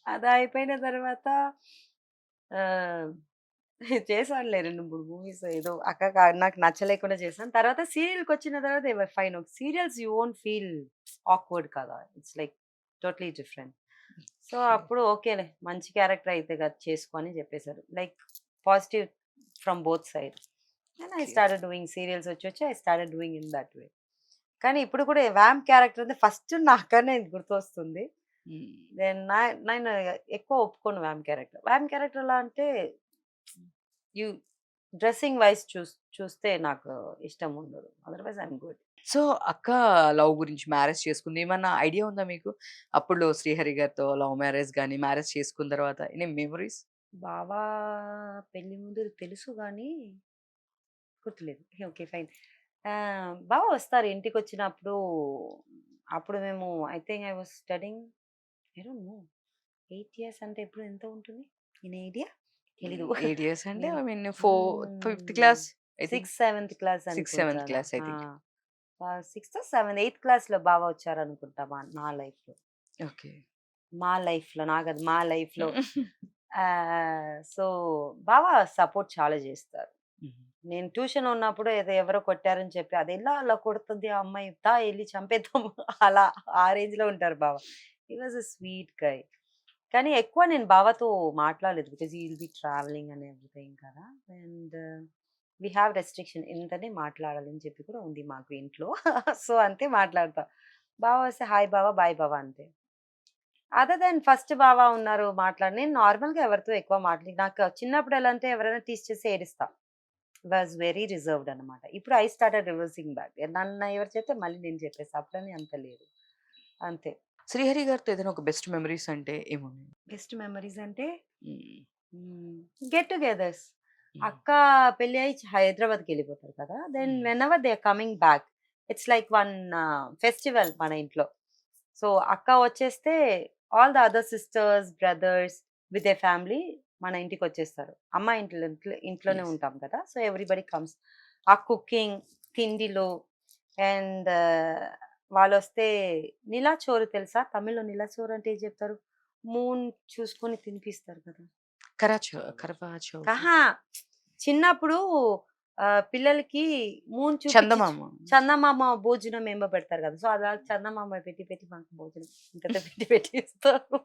అది అయిపోయిన తర్వాత ఆహ్, చేశానులే 2, 3 మూవీస్ ఏదో నాకు నచ్చలేకుండా చేశాను. తర్వాత సీరియల్‌కొచ్చిన తర్వాత they were fine. Serials you won't feel awkward కదా! It's like totally different. So, okay. అప్పుడు ఓకేలే మంచి క్యారెక్టర్ అయితే కదా చేసుకో అని చెప్పేసారు. Like positive from both side. And I okay. Started doing serials వచ్చి I started doing in that way. కానీ ఇప్పుడు కూడా వ్యామ్ క్యారెక్టర్ అంటే ఫస్ట్ నాకనే గుర్తొస్తుంది. హ్మ్. దెన్ నేను ఎక్కువ ఒప్పుకోను వ్యామ్ క్యారెక్టర్. వ్యామ్ క్యారెక్టర్ ఎలా అంటే యూ డ్రెస్సింగ్ వైస్ చూస్తే నాకు ఇష్టం ఉండదు. Otherwise I am good. So, అక్క లవ్ గురించి మ్యారేజ్ చేసుకుంది. ఏమన్నా ఐడియా ఉందా మీకు? అప్పట్లో 'శ్రీహరి' గారితో లవ్ మ్యారేజ్ గాని, మ్యారేజ్ చేసుకున్న తర్వాత ఎనీ మెమోరీస్? బావ పెళ్లి ముందు తెలుసు గానీ గుర్తులేదు. ఓకే. ఫైన్. బావ వస్తారు ఇంటికొచ్చినప్పుడు. అప్పుడు మేము I think I was studying I don't know 8 years అంటే ఎప్పుడు ఎంత ఉంటుంది? Any idea? తెలీదు. 8 ఇయర్స్ అంటే నేను I mean fifth hmm. Class I think. 6, 7థ్ క్లాస్ 6, 7th అనుకుంటాను. Class I think. Sixth, seventh, eighth క్లాస్‌లో బావ వచ్చారనుకుంటా నా లైఫ్‌లో. ఓకే. మా లైఫ్‌లో నాకది మా లైఫ్‌లో. సో, బావ సపోర్ట్ చాలా చేస్తారు. హుహు. నేను ట్యూషన్ ఉన్నప్పుడు ఏదో ఎవరో కొట్టారని చెప్పి, అదెలా అలా కొడుతది ఆ అమ్మాయి, ఎళ్లి చంపేద్దాం అలా ఆ రేంజ్‌లో ఉంటారు బావ. హి వాస్ ఎ స్వీట్ గై. కానీ ఎక్కువ నేను బావతో మాట్లాడలేదు. Because he will be travelling and everything కదా! అండ్ వి హావ్ రెస్ట్రిక్షన్ ఇంతనే మాట్లాడాలి అని చెప్పి కూడా ఉంది మాకు ఇంట్లో. సో, అంతే మాట్లాడతా. బావ వస్తే హాయ్ బావ, బాయ్ బావ అంతే. అదర్ దాన్ ఫస్ట్ బావ ఉన్నారు నేను నార్మల్‌గా ఎవరితో ఎక్కువ నాకు చిన్నప్పుడు ఎలా అంటే ఎవరైనా టీజ్ చేస్తే ఏడుస్తా. వాస్ వెరీ రిజర్వ్డ్ అనమాట. ఇప్పుడు ఐ స్టార్టెడ్ రివర్సింగ్ బ్యాక్. నన్ను ఎవరు చెప్తే మళ్ళీ నేను చెప్పేస్తా. అప్పుడని అంత లేదు. అంతే. 'శ్రీహరి' గారితో ఏదైనా ఒక బెస్ట్ మెమోరీస్ అంటే ఏమున్నాయి? బెస్ట్ మెమోరీస్ అంటే హ్మ్. Get togethers. హ్మ్. అక్క పెళ్లి అయ్యి హైదరాబాద్‌కెళ్ళిపోతారు కదా! Then hmm. Whenever they are coming back. It's like one festival మన ఇంట్లో. సో, అక్క వచ్చేస్తే all the other sisters, brothers with their family మన ఇంటికొచ్చేస్తారు. అమ్మ ఇంట్లోనే యెస్. ఉంటాం కదా! So, everybody comes. ఆ కుకింగ్, తిండిలో అండ్ వాళ్ళొస్తే నిలాచోరు తెలుసా? తమిళ్‌లో నిలాచోరు అంటే ఏం చెప్తారు? మూన్ చూసుకొని తినిపిస్తారు కదా! కరవా చౌత్. అహా! చిన్నప్పుడు పిల్లలకి మూన్ చూపించి చందమామ. చందమామ భోజనం ఏమో పెడతారు కదా! సో, అలా చందమామ పెట్టి పెట్టి మాకు భోజనం ఇంత పెట్టి పెట్టి ఇస్తారు.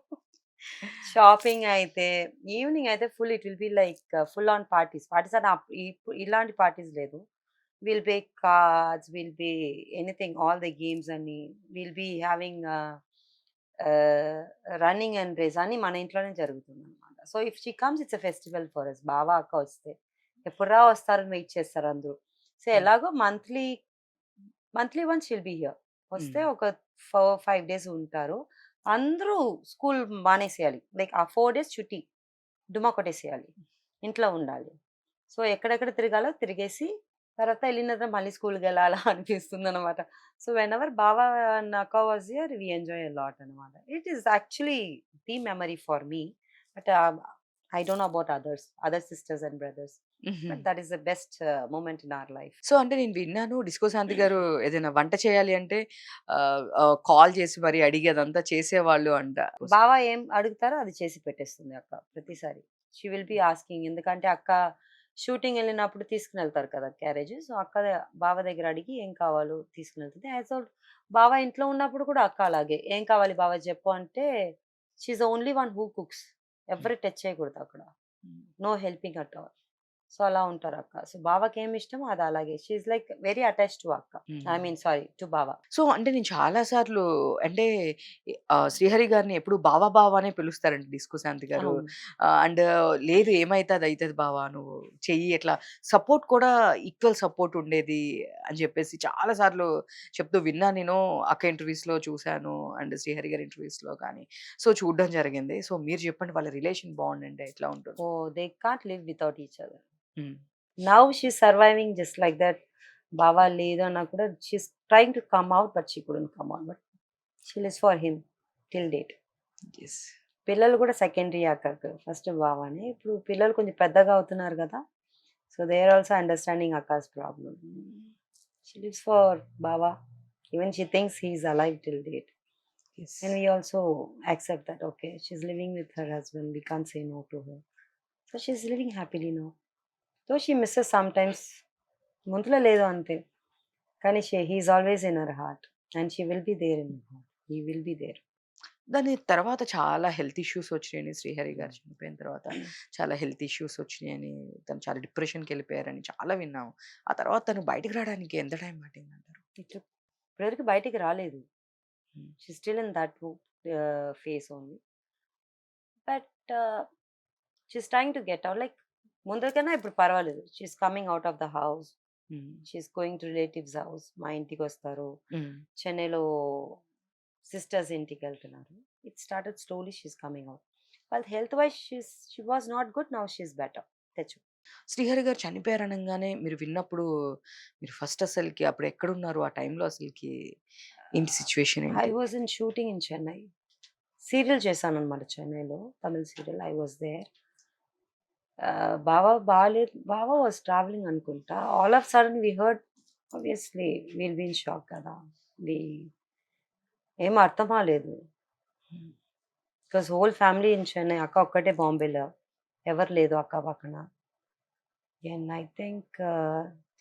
షాపింగ్ అయితే ఈవినింగ్ అయితే full it will be like full on parties. Parties అంటే ఇలాంటి పార్టీస్ లేదు. Will play cards, will be anything all the games అని, will be having ah, running and race అన్నీ మన ఇంట్లోనే జరుగుతుందనమాట. So, if she comes it's a festival for us. బావ, అక్క వస్తే ఎప్పుడురా వస్తారని వెయిట్ చేస్తారు అందరూ. సో, హ్మ్. ఎలాగో monthly once she'll be here. వస్తే హ్మ్. ఒక 5 డేస్ ఉంటారు. అందరూ స్కూల్ మానేసేయాలి. లైక్ ఆ 4 డేస్ చుట్టి. డుమ్మా కొట్టేసేయాలి. ఇంట్లో ఉండాలి. సో, ఎక్కడెక్కడ తిరగాలో తిరిగేసి, తర్వాత ఎళ్ళిన తర్వాత మళ్ళీ స్కూల్‌కెళ్ళాలా అనిపిస్తుందనమాట. సో, వెనెవర్ బావ అండ్ అక్క was here we enjoy a lot అనమాట. It is actually the memory for me. But I don't know about other sisters and brothers. హుహు. But that is the best moment in our life. So, అంటే నేను విన్నాను 'disco శాంతి' గారు ఏదైనా వంట చేయాలి అంటే కాల్ చేసి మరి అడిగి అదంతా చేసేవాళ్ళు అంట. బావ ఏం అడుగుతారో అది చేసి పెట్టేస్తుంది అక్క ప్రతిసారి. She will B asking. ఎందుకంటే అక్క షూటింగ్ ఎళ్ళినప్పుడు తీసుకొనెళ్తారు కదా క్యారేజ్. సో, బావ దగ్గర అడిగి ఏం కావాలో తీసుకొనెళ్తది. బావ ఇంట్లో ఉన్నప్పుడు కూడా అక్క అలాగే. "ఏం కావాలి బావ చెప్పు" అంటే she is the only one who cooks. Hmm. ఎవరు టచ్ చేయకూడదు అక్కడ. Hmm. No helping at all. So, అలా ఉంటారక్క. సో, బావకేమి ఇష్టమో అది అలాగే. She is like very attached to అక్క. I hmm. Mean sorry to బావ. సో, అంటే నేను చాలా సార్లు అంటే 'శ్రీహరి' గారిని ఎప్పుడు బావ బావ అనే పిలుస్తారండి 'డిస్కో శాంతి' గారు. అవును. అండ్ లేదు ఏమైతే అది అయితది బావ నువ్వు చెయ్యి ఎట్లా సపోర్ట్ కూడా ఈక్వల్ సపోర్ట్ ఉండేది అని చెప్పేసి చాలా సార్లు చెప్తూ విన్నా నేను. అక్క ఇంటర్వ్యూస్‌లో చూసాను. అండ్ 'శ్రీహరి' గారి ఇంటర్వ్యూస్‌లో కానీ సో, చూడడం జరిగింది. సో, మీరు చెప్పండి వాళ్ళ రిలేషన్ బాండ్ అంటే ఎట్లా ఉంటుంది? Oh! They can't live without each other. Hmm. Now she's surviving just like that. బావ లేదు అన్నా కూడా she's trying to come out but she couldn't come out. But she lives for him till date. Yes. పిల్లలు కూడా secondary అక్కకి. First బావనే. ఇప్పుడు పిల్లలు కొంచెం పెద్దగా అవుతున్నారు కదా! So, they are also understanding అక్కాస్ ప్రాబ్లమ్. షీ లివ్స్ ఫర్ బావ. Even she thinks he is alive till date. Yes. And we also accept that, okay, she's living with her husband. We can't say no to her. So she's living happily now. Though she misses sometimes. ముందులో లేదు అంతే. కానీ he is always in her heart. And she will be there in her heart. He will be there. దాని తర్వాత చాలా health issues వచ్చినాయని 'శ్రీహరి' గారు చనిపోయిన తర్వాత హ్మ్. చాలా హెల్త్ ఇష్యూస్ వచ్చినాయని, తను చాలా డిప్రెషన్‌కెళ్ళిపోయారని చాలా విన్నాము. ఆ తర్వాత తను బయటికి రావడానికి ఎంత టైం పట్టిందంటారు? ఇప్పటివరకు బయటికి రాలేదు. Hmm. She still in that phase only. But she's trying to get out. Like ముందర కన్నా ఇప్పుడు పర్వాలేదు. She's coming out of the house. Hmm. She's going to relatives house. మా ఇంటికొస్తారు. హ్మ్. చెన్నైలో సిస్టర్స్ ఇంటికెళ్తున్నారు. It started slowly she's coming out. వాళ్ళ health wise she was not good. Now she is better. తెచ్చు. 'శ్రీహరి' గారు చనిపోయారనంగానే మీరు విన్నప్పుడు మీరు ఫస్ట్ అసలకి అప్పుడు ఎక్కడున్నారు? ఆ టైంలో అసలకి ఏంటి సిట్యుయేషన్ ఐ ఏంటి? Was in shooting in Chennai. Serial చేశాననమాట చెన్నైలో. Tamil serial. I was there. బావ బాలేదు. బావ వాస్ ట్రావెలింగ్ అనుకుంటా. All of sudden we heard. Obviously will be in shock కదా! వి ఏం అర్థం కాలేదు. Hmm. Because whole family in Chennai. అక్క ఒక్కటే బాంబేలో. ఎవరు లేదు అక్క పక్కన. అండ్ ఐ థింక్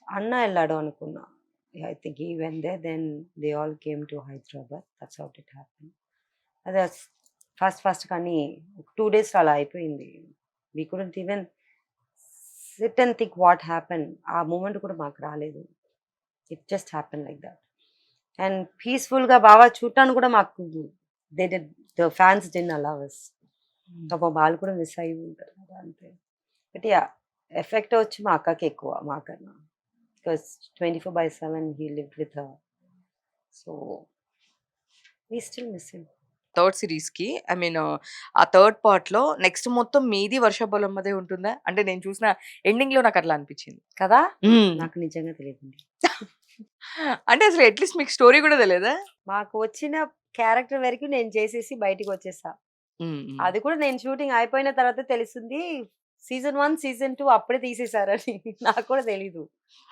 అన్న ఎళ్ళాడు అనుకున్నా. I think he went there. Then they all came to Hyderabad. That's how it happened. అదే ఫస్ట్ కానీ 2 డేస్‌లో అలా అయిపోయింది. We couldn't even sit and think what happened. ఆ మూమెంట్ కూడా మాకు రాలేదు. It just happened like that. And పీస్‌ఫుల్‌గా బాగా చూడటానికి కూడా మాకు the fans didn't allow us. Hmm. పాపం వాళ్ళు కూడా మిస్ అయ్యి ఉంటారు కదా! అంతే. But yeah! ఎఫెక్ట్ వచ్చి మా అక్కకి ఎక్కువ మాకన్నా. Because 24/7 he lived with her. So, we still miss him. Third సీరీస్‌కి ఐ మీన్ ఆ థర్డ్ పార్ట్‌లో నెక్స్ట్ మొత్తం మీది 'వర్షబొలమ్మదే' ఉంటుందా? అంటే నేను చూసిన ఎండింగ్‌లో నాకట్లా అనిపిచ్చింది. కదా! హ్మ్. నాకు నిజంగా తెలీదండి. అంటే అసలు అట్‌లీస్ట్ మీకు స్టోరీ గూడా తెలీదా? మాకు వచ్చిన క్యారెక్టర్ వరకు నేను చేసేసి బయటికొచ్చేసా. హ్మ్. హ్మ్. అది కూడా నేను షూటింగ్ అయిపోయిన తర్వాత తెలిసింది. సీజన్ 1, సీజన్ 2 అప్పుడే తీసేసారని. నాకు కూడా తెలీదు.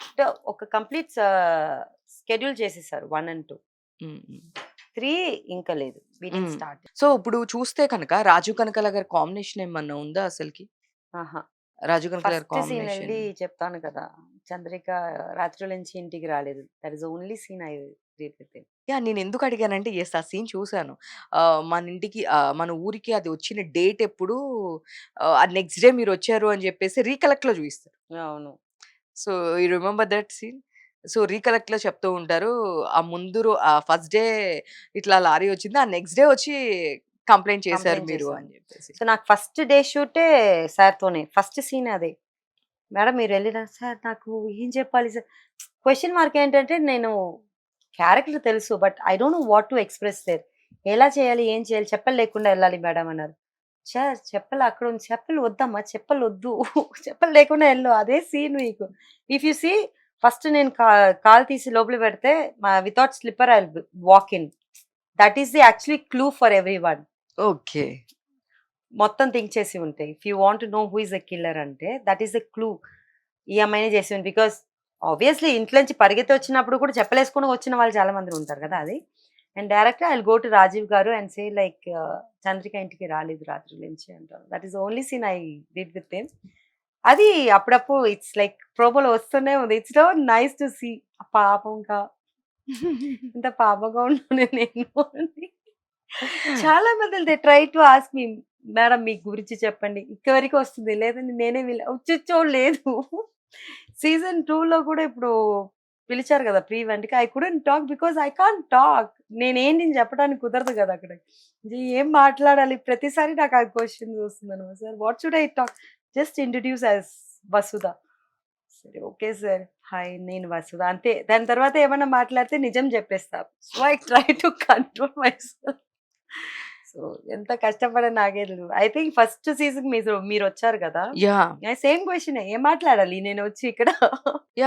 అంటే ఒక కంప్లీట్ షెడ్యూల్ చేసేసారు 1 అండ్ 2. హ్మ్. హ్మ్. 3 ఇంకా లేదు. వి డిడ్న్ట్ హ్మ్. స్టార్ట్. సో, ఇప్పుడు చూస్తే కనుక 'రాజు కనకాల' గారి కాంబినేషన్ ఏమన్నా ఉందా అసలకి? ఆహా! 'రాజు కనకాల' గారి ఫస్ట్ సీన్ కాంబినేషన్ ఎళ్లి చెప్తాను కదా! చంద్రిక రాత్రుల నుంచి ఇంటికి రాలేదు. That is only scene I did with him. Yeah! నేనెందుకు అడిగానంటే యెస్ ఆ సీన్ చూసాను. మన ఊరికి అది వచ్చిన డేట్ ఎప్పుడు నెక్స్ట్ డే మీరొచ్చారు అని జెప్పేసి రీకలెక్ట్‌లో చూయిస్తారు. అవును. So, you remember that scene? So, రీకలెక్ట్‌లో చెప్తూ ఉంటారు. ఫస్ట్ డే ఇట్లా లారీ వచ్చింది. ఆ నెక్స్ట్ డే వచ్చి కంప్లెయింట్ చేశారు కంప్లెయింట్ మీరు చేశాను. అని జెప్పేసి. సో, నాకు ఫస్ట్ డే షూటే సార్‌తోనే. ఫస్ట్ సీన్ అదే. మేడం మీరెళ్ళిరా సార్ నాకు ఏం చెప్పాలి సార్? క్వెషన్ మార్క్ ఏంటంటే నేను క్యారెక్టర్ తెలుసు. But I don't know what to express there. ఎలా చేయాలి? ఏం చేయాలి? చెప్పలు లేకుండా ఎళ్ళాలి మేడం అన్నారు. సార్ చెప్పలు అక్కడుంది. చెప్పలు వద్దమ్మా! చెప్పలొద్దు. చెప్పలు లేకుండా ఎళ్ళు. అదే సీన్ మీకు. ఇఫ్ యూ సీ ఫస్ట్ నేను కాలు తీసి లోపల పెడితే without slipper I will walk in. That is the actually clue for everyone. Okay. మొత్తం థింక్ చేసి ఉంటాయి. If you want to know who is the killer అంటే దట్ ఈస్ ద క్లూ. ఈ అమ్మాయినే చేసింది. బికాస్ ఆబ్వియస్లీ ఇంట్లో నుంచి పరిగెత్తి వచ్చినప్పుడు కూడా చెప్పలేసుకొని వచ్చిన వాళ్ళు చాలా మంది ఉంటారు కదా! అది. అండ్ డైరెక్ట్‌గా I will go to Rajiv garu and say like Chandrika ఇంటికి రాలేదు రాత్రి నుంచి అంటారు. That is only scene I did with him. అది అప్పుడప్పుడు ఇట్స్ లైక్ ప్రోమోలో వస్తూనే ఉంది. It's so nice to see. పాపంగా ఇంత పాపంగా ఉన్నాను నేను అని. చాలా మంది they try to ask me madam మీ గురించి చెప్పండి. ఇక్కడ వరకు వస్తుంది. లేదండి నేనే అచ్చచ్చో లేదు. సీజన్ 2లో కూడా ఇప్పుడు పిలిచారు కదా! ప్రీ ఈవెంట్‌కి. I couldn't talk because I can't talk. నేనేంటి అని చెప్పడానికి కుదరదు కదా! అక్కడ. ఏం మాట్లాడాలి? ప్రతిసారి నాకు ఆ క్వెషన్స్ వస్తుందన్నమాట. Sir what should I talk? Just introduce as Vasudha. సరే ఓకే సార్. హాయ్ నేను వసుధ అంతే. దాని తర్వాత ఏమన్నా మాట్లాడితే నిజం చెప్పేస్తా. So I try to control myself. So ఎంత కష్టపడానో నాకే తెలీదు. ఐ థింక్ ఫస్ట్ సీజన్‌కి మీరొచ్చారు కదా! యాహ్! సేమ్ క్వెషనే. ఏం మాట్లాడాలి నేనొచ్చి ఇక్కడ?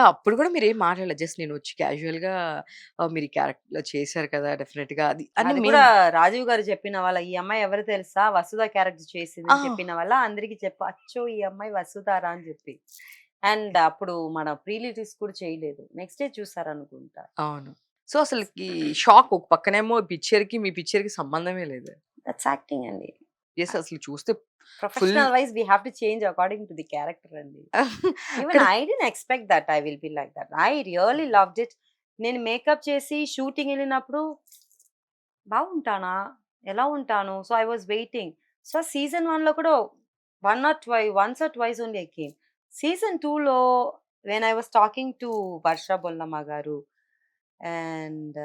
అప్పుడు గూడా మీరేం మాట్లాడలేదు. జస్ట్ నేనొచ్చి క్యాజుయల్‌గా మీరు ఈ క్యారెక్టర్‌లో చేశారు కదా! డెఫినెట్‌గా అది అని అది కూడా మేము రాజీవ్ గారు చెప్పిన వాళ్ళ ఈ అమ్మాయి ఎవరో తెలుసా? వసుధ క్యారెక్టర్ ఆ! చేసిందని చెప్పిన వల్ల అందరికి చెప్పా. అచ్చో! ఈ అమ్మాయి వసుధారా అని చెప్పి. అండ్ అప్పుడు మన ప్రీ రిలీజ్ కూడా చేయలేదు. నెక్స్ట్ డే చూసారనుకుంటా. అవును. సో, అసలకి షాక్ ఒక పక్కనేమో మీ పిక్చర్‌కి సంబంధమే లేదు. దట్స్ యాక్టింగ్ అండి. యెస్ అసలు చూస్తే full professional wise we have to change according to the character అండి. ఈవెన్ అక్కడ I didn't expect that I will be like that. I really loved it. నేను మేకప్ చేసి షూటింగ్ ఎళ్ళినప్పుడు బాగుంటానా? ఎలా ఉంటాను? So, I was waiting. So, season 1లో కూడా once or twice only I came. Season 2లో when I was talking to Varsha Bollamma గారు అండ్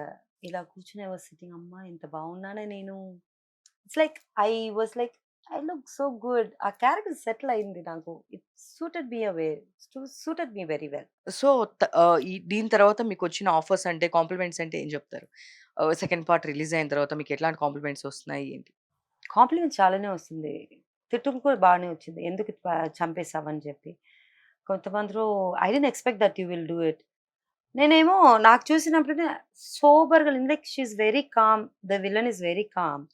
ఇలా కూర్చొని ఐ వాస్ సిట్టింగ్ అమ్మా! ఇంత బాగున్నానే నేను. It's like I was like I look so good. ఆ క్యారెక్టర్ సెటిల్ అయింది నాకు. It suited me very well. So, దీని తర్వాత మీకొచ్చిన ఆఫర్స్ అంటే కాంప్లిమెంట్స్ అంటే ఏం చెప్తారు? సెకండ్ పార్ట్ రిలీజ్ అయిన తర్వాత మీకు ఎట్లాంటి కాంప్లిమెంట్స్ వస్తున్నాయి ఏంటి? కాంప్లిమెంట్ చాలానే వస్తుంది. తిట్టుకు కూడా బాగానే వచ్చింది. ఎందుకు చంపేసావని చెప్పి. కొంతమందిలో I didn't expect that you will do it. నేనేమో నాకు చూసినప్పుడే సోబర్‌గా like she is very calm. The villain is very calm.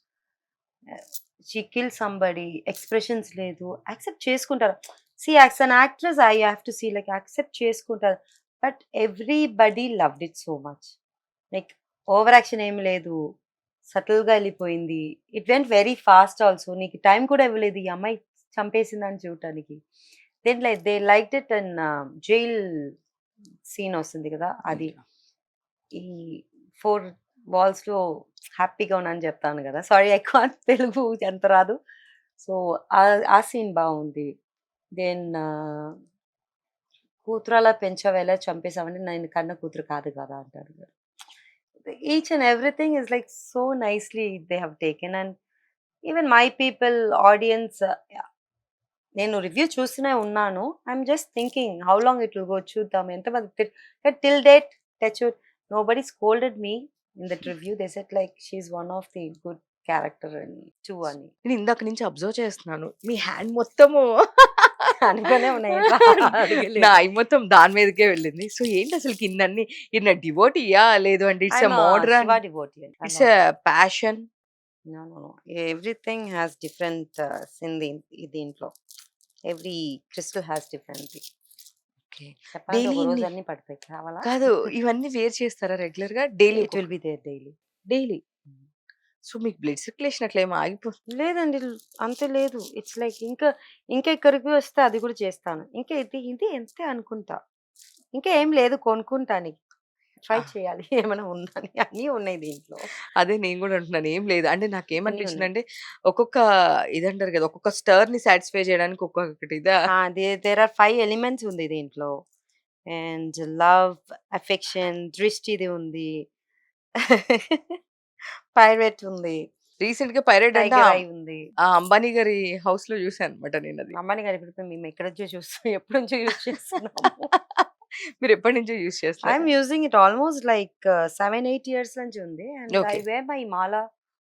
She kill somebody. Expressions లేదు. యాక్సెప్ట్ చేసుకుంటారు. See as an actress I have to see like accept చేసుకుంటారు. But everybody loved it so much. Like over action ఏమి లేదు. సటిల్‌గా ఎళ్ళిపోయింది. It went very fast also. నీకు time కూడా ఇవ్వలేదు ఈ అమ్మాయి చంపేసిందని చూడటానికి. They liked it in jail scene వస్తుంది కదా! అది. ఈ 4 వాల్స్‌లో హ్యాపీగా ఉన్నానని చెప్తాను కదా! సారీ ఐ కాంట్ తెలుగు అంత రాదు. సో, ఆ సీన్ బావుంది. దెన్ కూతురలా పెంచావెలా చంపేసావంటే నేను కన్న కూతురు కాదు కదా! అంటారు. Each and everything is like so nicely they have taken and even my people audience నేను రివ్యూ చూస్తూనే ఉన్నాను. I'm just thinking how long it will go చూద్దాం. ఎంతమంది till date touch wood nobody scolded me in that review. They said like she is one of the good character అని 2 అని. నేను ఇందాక నుంచి అబ్జర్వ్ చేస్తున్నాను. మీ హ్యాండ్ మొత్తము అనుకునే ఉన్నాయి. నా అడగలేదు. ఐ మొత్తం దాని మీదకే వెళ్ళింది. సో, ఏంటి అసలకి ఈయన డివోటీయా? లేదు అంటే it's a I'm Shiva modern devotee అండి. I it's love a passion. No, no, no. Everything has different in దీంట్లో. Every crystal has different. Okay. చెప్పాలంటే డైలీ ఒక రోజు ఇన్ని అన్నీ పడతాయి. కావాలా? కాదు ఇవన్నీ వేర్ చేస్తారా రెగ్యులర్‌గా? Daily it will be their daily. Daily. So, మీకు బ్లడ్ సర్క్యులేషన్ అట్లా ఏమి లేదండి. అంత లేదు. ఇట్స్ లైక్ ఇంకా ఇంకా ఎక్కడికి వస్తే అది కూడా చేస్తాను. ఇంకా ఇది ఇది ఇంతే అనుకుంటా. ఇంకా ఏం లేదు కొనుక్కుంటాను. ట్రై ఆ! చేయాలి ఏమైనా ఉందా అని. అన్నీ ఉన్నాయి దీంట్లో. అదే నేను గూడా అంటున్నాను. ఏం లేదు. అంటే అన్నీ ఉన్నాయి. నాకేమనిపించిందంటే ఒక్కొక్క ఇదంటారు గదా! ఒక్కొక్క స్టర్‌ని సాటిస్ఫై చేయడానికి ఒక్కొక్కటి ఇదా దేర్ ఆర్ 5 ఎలిమెంట్స్ ఉంది దీంట్లో. అండ్ లవ్, అఫెక్షన్, దృష్టిది ఉంది. పైరేట్ ఉంది. రీసెంట్‌గా 'పైరేట్' అంటే టైగర్ ఐ ఉంది. ఆ అంబానీ గారి హౌస్‌లో చూసానన్నమాట నేనది. అంబానీ గారు ఇప్పుడు మేము ఎక్కడి నుంచో ఎప్పటి నుంచో యూజ్ చేస్తున్నాము. మీరెప్పటి నుంచో యూజ్ చేస్తున్నారా? I'm using it almost like 7, 8 years నుంచి ఉంది. And I okay. Wear my mala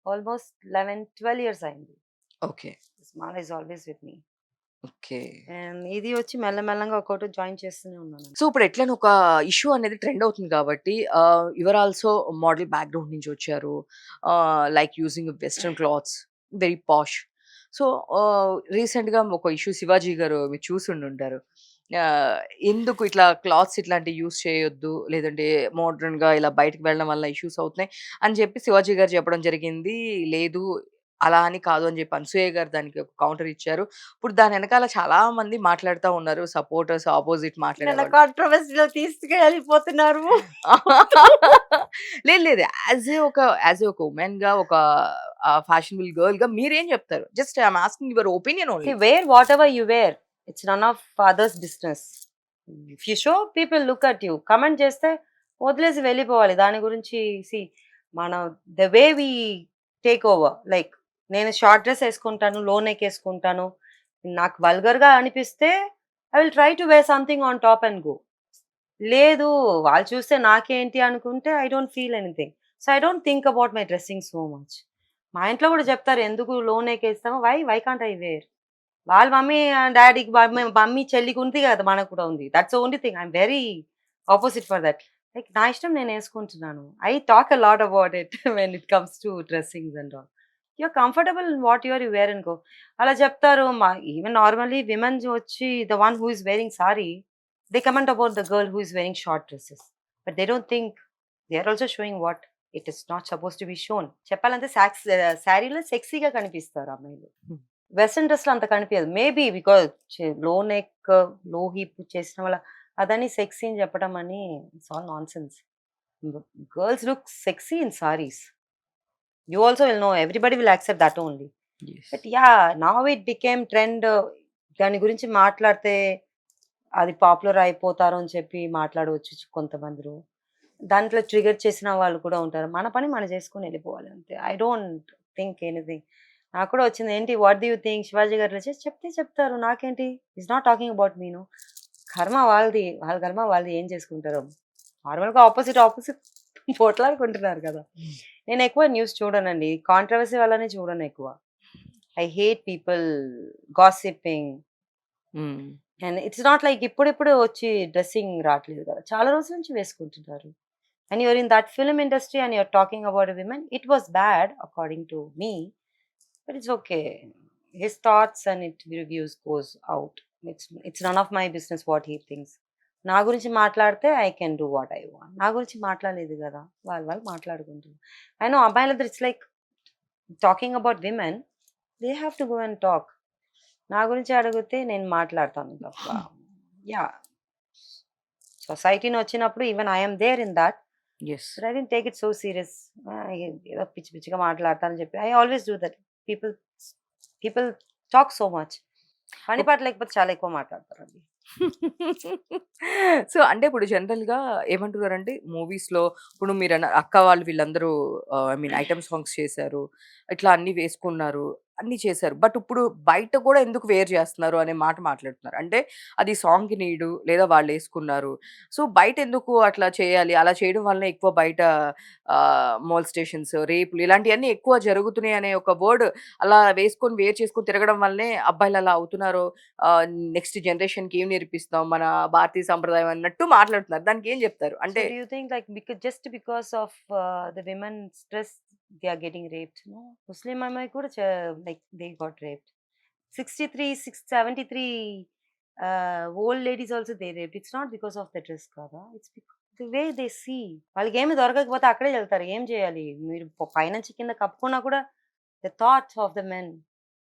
almost 11, 12 years అయింది. Okay. This mala is always with me. Okay. And ఇది వచ్చి మెల్లమెల్లంగా ఒక్కోటి జాయిన్ చేస్తూనే ఉన్నానండి. సో, ఇప్పుడు ఎట్లైనా ఒక ఇష్యూ అనేది ట్రెండ్ అవుతుంది కాబట్టి you are also model background నుంచి వచ్చారు. Like using western clothes, very posh. So, రీసెంట్‌గా ఒక ఇష్యూ 'శివాజీ' గారు మీరు చూసుండుంటారు. ఆహ్, ఎందుకు ఇట్లా క్లాత్స్ ఇట్లాంటివి యూజ్ చేయొద్దు. లేదంటే మోడర్న్‌గా ఇలా బయటికి వెళ్ళడం వల్ల ఇష్యూస్ అవుతున్నాయి అని చెప్పి 'శివాజీ' గారు చెప్పడం జరిగింది. లేదు అలా అని కాదు అని చెప్పి 'అనసూయ' గారు దానికి ఒక కౌంటర్ ఇచ్చారు. ఇప్పుడు దాని ఎనకాల చాలా మంది మాట్లాడుతా ఉన్నారు. సపోర్టర్స్, అపోజిట్ నన్ను మాట్లాడేవాళ్ళు. కాంట్రోవర్సీ‌లో తీసుకెళ్ళిపోతున్నారు. లేదు లేదు. యాస్ ఎ ఒక వుమెన్‌గా ఒక ఫ్యాషనబుల్ గర్ల్‌గా మీరేం చెప్తారు? Just I am asking your opinion See, only. wear whatever you wear. It's none of others' business. If you show, people look at you. Comment చేస్తే వదిలేసి వెళ్ళిపోవాలి. దాని గురించి మనం the way we take over. Like నేను short dress ఏసుకుంటాను, low neck ఏసుకుంటాను. నాకు వల్గర్‌గా అనిపిస్తే I will try to wear something on top and go. లేదు వాళ్ళు చూస్తే నాకేంటి అనుకుంటే I don't feel anything. So, I don't think about my dressing so much. మా ఇంట్లో కూడా చెప్తారు, "ఎందుకు లో నెక్ ఏస్తావు? Why can't I wear?" వాళ్ళ మమ్మీ డ్యాడీకి మమ్మీ చెల్లికి ఉంది కదా! మనకు కూడా ఉంది. That's only thing. I'm very opposite for that. Like నా ఇష్టం నేను యేసుకుంటున్నాను. I talk a lot about it when it comes to dressings and all. You are comfortable in what you wear అనుకో. అలా చెప్తారు. ఈవెన్ నార్మల్లీ విమెన్ వచ్చి the one who is wearing sari, they comment about the girl who is wearing short dresses. But they don't think they are also sowing what it is not suppose to be shown. చెప్పాలంటే శారీలో సెక్సీగా కనిపిస్తారు అమ్మాయిలు. Western డ్రెస్‌లో అంత కనిపియదు. Maybe because లో neck, లో hip చేసిన వల్ల అదని సెక్సీ అని చెప్పడం అని it's all nonsense. Girls look sexy in saris. You also will know everybody will accept that only. Yes. But yeah! Now it became trend. దాని గురించి మాట్లాడితే అది పాపులర్ అయిపోతారు అని చెప్పి మాట్లాడవచ్చు కొంతమందిరు. దాంట్లో ట్రిగర్ చేసిన వాళ్ళు కూడా ఉంటారు. మన పని మనం చేసుకొని వెళ్ళిపోవాలి అంతే. I don't think anything. నాకు కూడా వచ్చింది. ఏంటి what do you think Shivaji garu ఇలా చేసి చెప్తే చెప్తారు. నాకేంటి? Is not talking about me no. కర్మ వాళ్ళది. వాళ్ళ కర్మ వాళ్ళది ఏం చేసుకుంటారో. నార్మల్‌గా ఆపోజిట్ పోట్లాడుకుంటున్నారు కదా! నేను ఎక్కువ న్యూస్ చూడనండి. కాంట్రోవర్సీ వల్లనే చూడను ఎక్కువ. I hate people gossiping. Hmm. And it's not like ఇప్పుడిప్పుడు వచ్చి డ్రెస్సింగ్ రావట్లేదు కదా! చాలా రోజుల నుంచి వేసుకుంటున్నారు. And you're in that film industry and you're talking about women. It was bad according to me. But it's okay. His thoughts and it reviews goes out. It's none of my business what he thinks. నా గురించి మాట్లాడితే I can do what I want. నా గురించి మాట్లాడలేదు కదా! వాళ్ళు మాట్లాడుకుంటారు. I know అబ్బాయిలందరూ it's like talking about women. They have to go and talk. నా గురించి అడిగితే నేను మాట్లాడతాను తప్ప. యాహ్! సొసైటీని వచ్చినప్పుడు even I am there in that. Yes. But I didn't take it so serious. ఏదో పిచ్చి పిచ్చిగా మాట్లాడతానని చెప్పి I always do that. People people talk so much. పని పాట లేకపోతే చాలా ఎక్కువ మాట్లాడతారండి. సో, అంటే ఇప్పుడు జనరల్‌గా ఏమంటున్నారంటే మూవీస్‌లో ఇప్పుడు అక్క వాళ్ళు వీళ్ళందరూ ఐ మీన్ ఐటెమ్ సాంగ్స్ చేశారు. ఇట్లా అన్నీ వేసుకున్నారు. అన్నీ చేశారు. బట్ ఇప్పుడు బయట కూడా ఎందుకు వేర్ చేస్తున్నారు అనే మాట మాట్లాడుతున్నారు. అంటే అది సాంగ్‌కి నీడు లేదా వాళ్ళేసుకున్నారు. సో, బయటెందుకు అట్లా చేయాలి? అలా చేయడం వలన ఎక్కువ బయట మోలెస్టేషన్స్, రేపులు ఇలాంటియన్నీ ఎక్కువ జరుగుతున్నాయి అనే ఒక వర్డ్ అలా వేసుకొని వేర్ చేసుకొని తిరగడం వల్లనే అబ్బాయిలు అలా అవుతున్నారో ఆహ్, నెక్స్ట్ జనరేషన్‌కి ఏం నేర్పిస్తాం? మన భారతీయ సంప్రదాయం అన్నట్టు మాట్లాడుతున్నారు. దానికేం చెప్తారు? సో అంటే do you think like just because of the women's dress they are getting raped? No. Muslim అమ్మాయి కూడా like they got raped. 63, 73 old ladies also they raped. It's not because of the dress కదా! It's the way they see. వాళ్ళకేమి దొరకకపోతే అక్కడే వెళ్తారు. ఏం చేయాలి? మీరు పైనుంచి కింద కప్పుకున్నా కూడా the thoughts of the men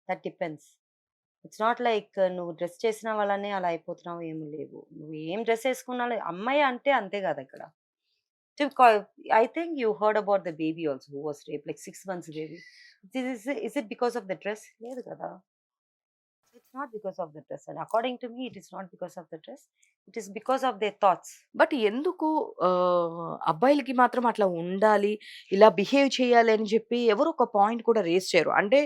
that depends. It's not like నువ్వు డ్రెస్ చేసిన వాళ్ళనే అలా అయిపోతున్నావు ఏమి లేవు. నువ్వు ఏం డ్రెస్ ఏసుకున్నా అమ్మాయి అంటే అంతే కదా ఇక్కడ. I think you heard about the baby also who was raped, like 6 months baby. Is it because of the dress? లేదు కదా! It's not because of the dress, and according to me, it is not because of the dress. It is because of their thoughts. But ఎందుకు అబ్బాయిలకి మాత్రం అట్లా ఉండాలి, ఇలా behave చేయాలి అని చెప్పి ఎవరు ఒక పాయింట్ కూడా రేజ్ చేయరు. అంటే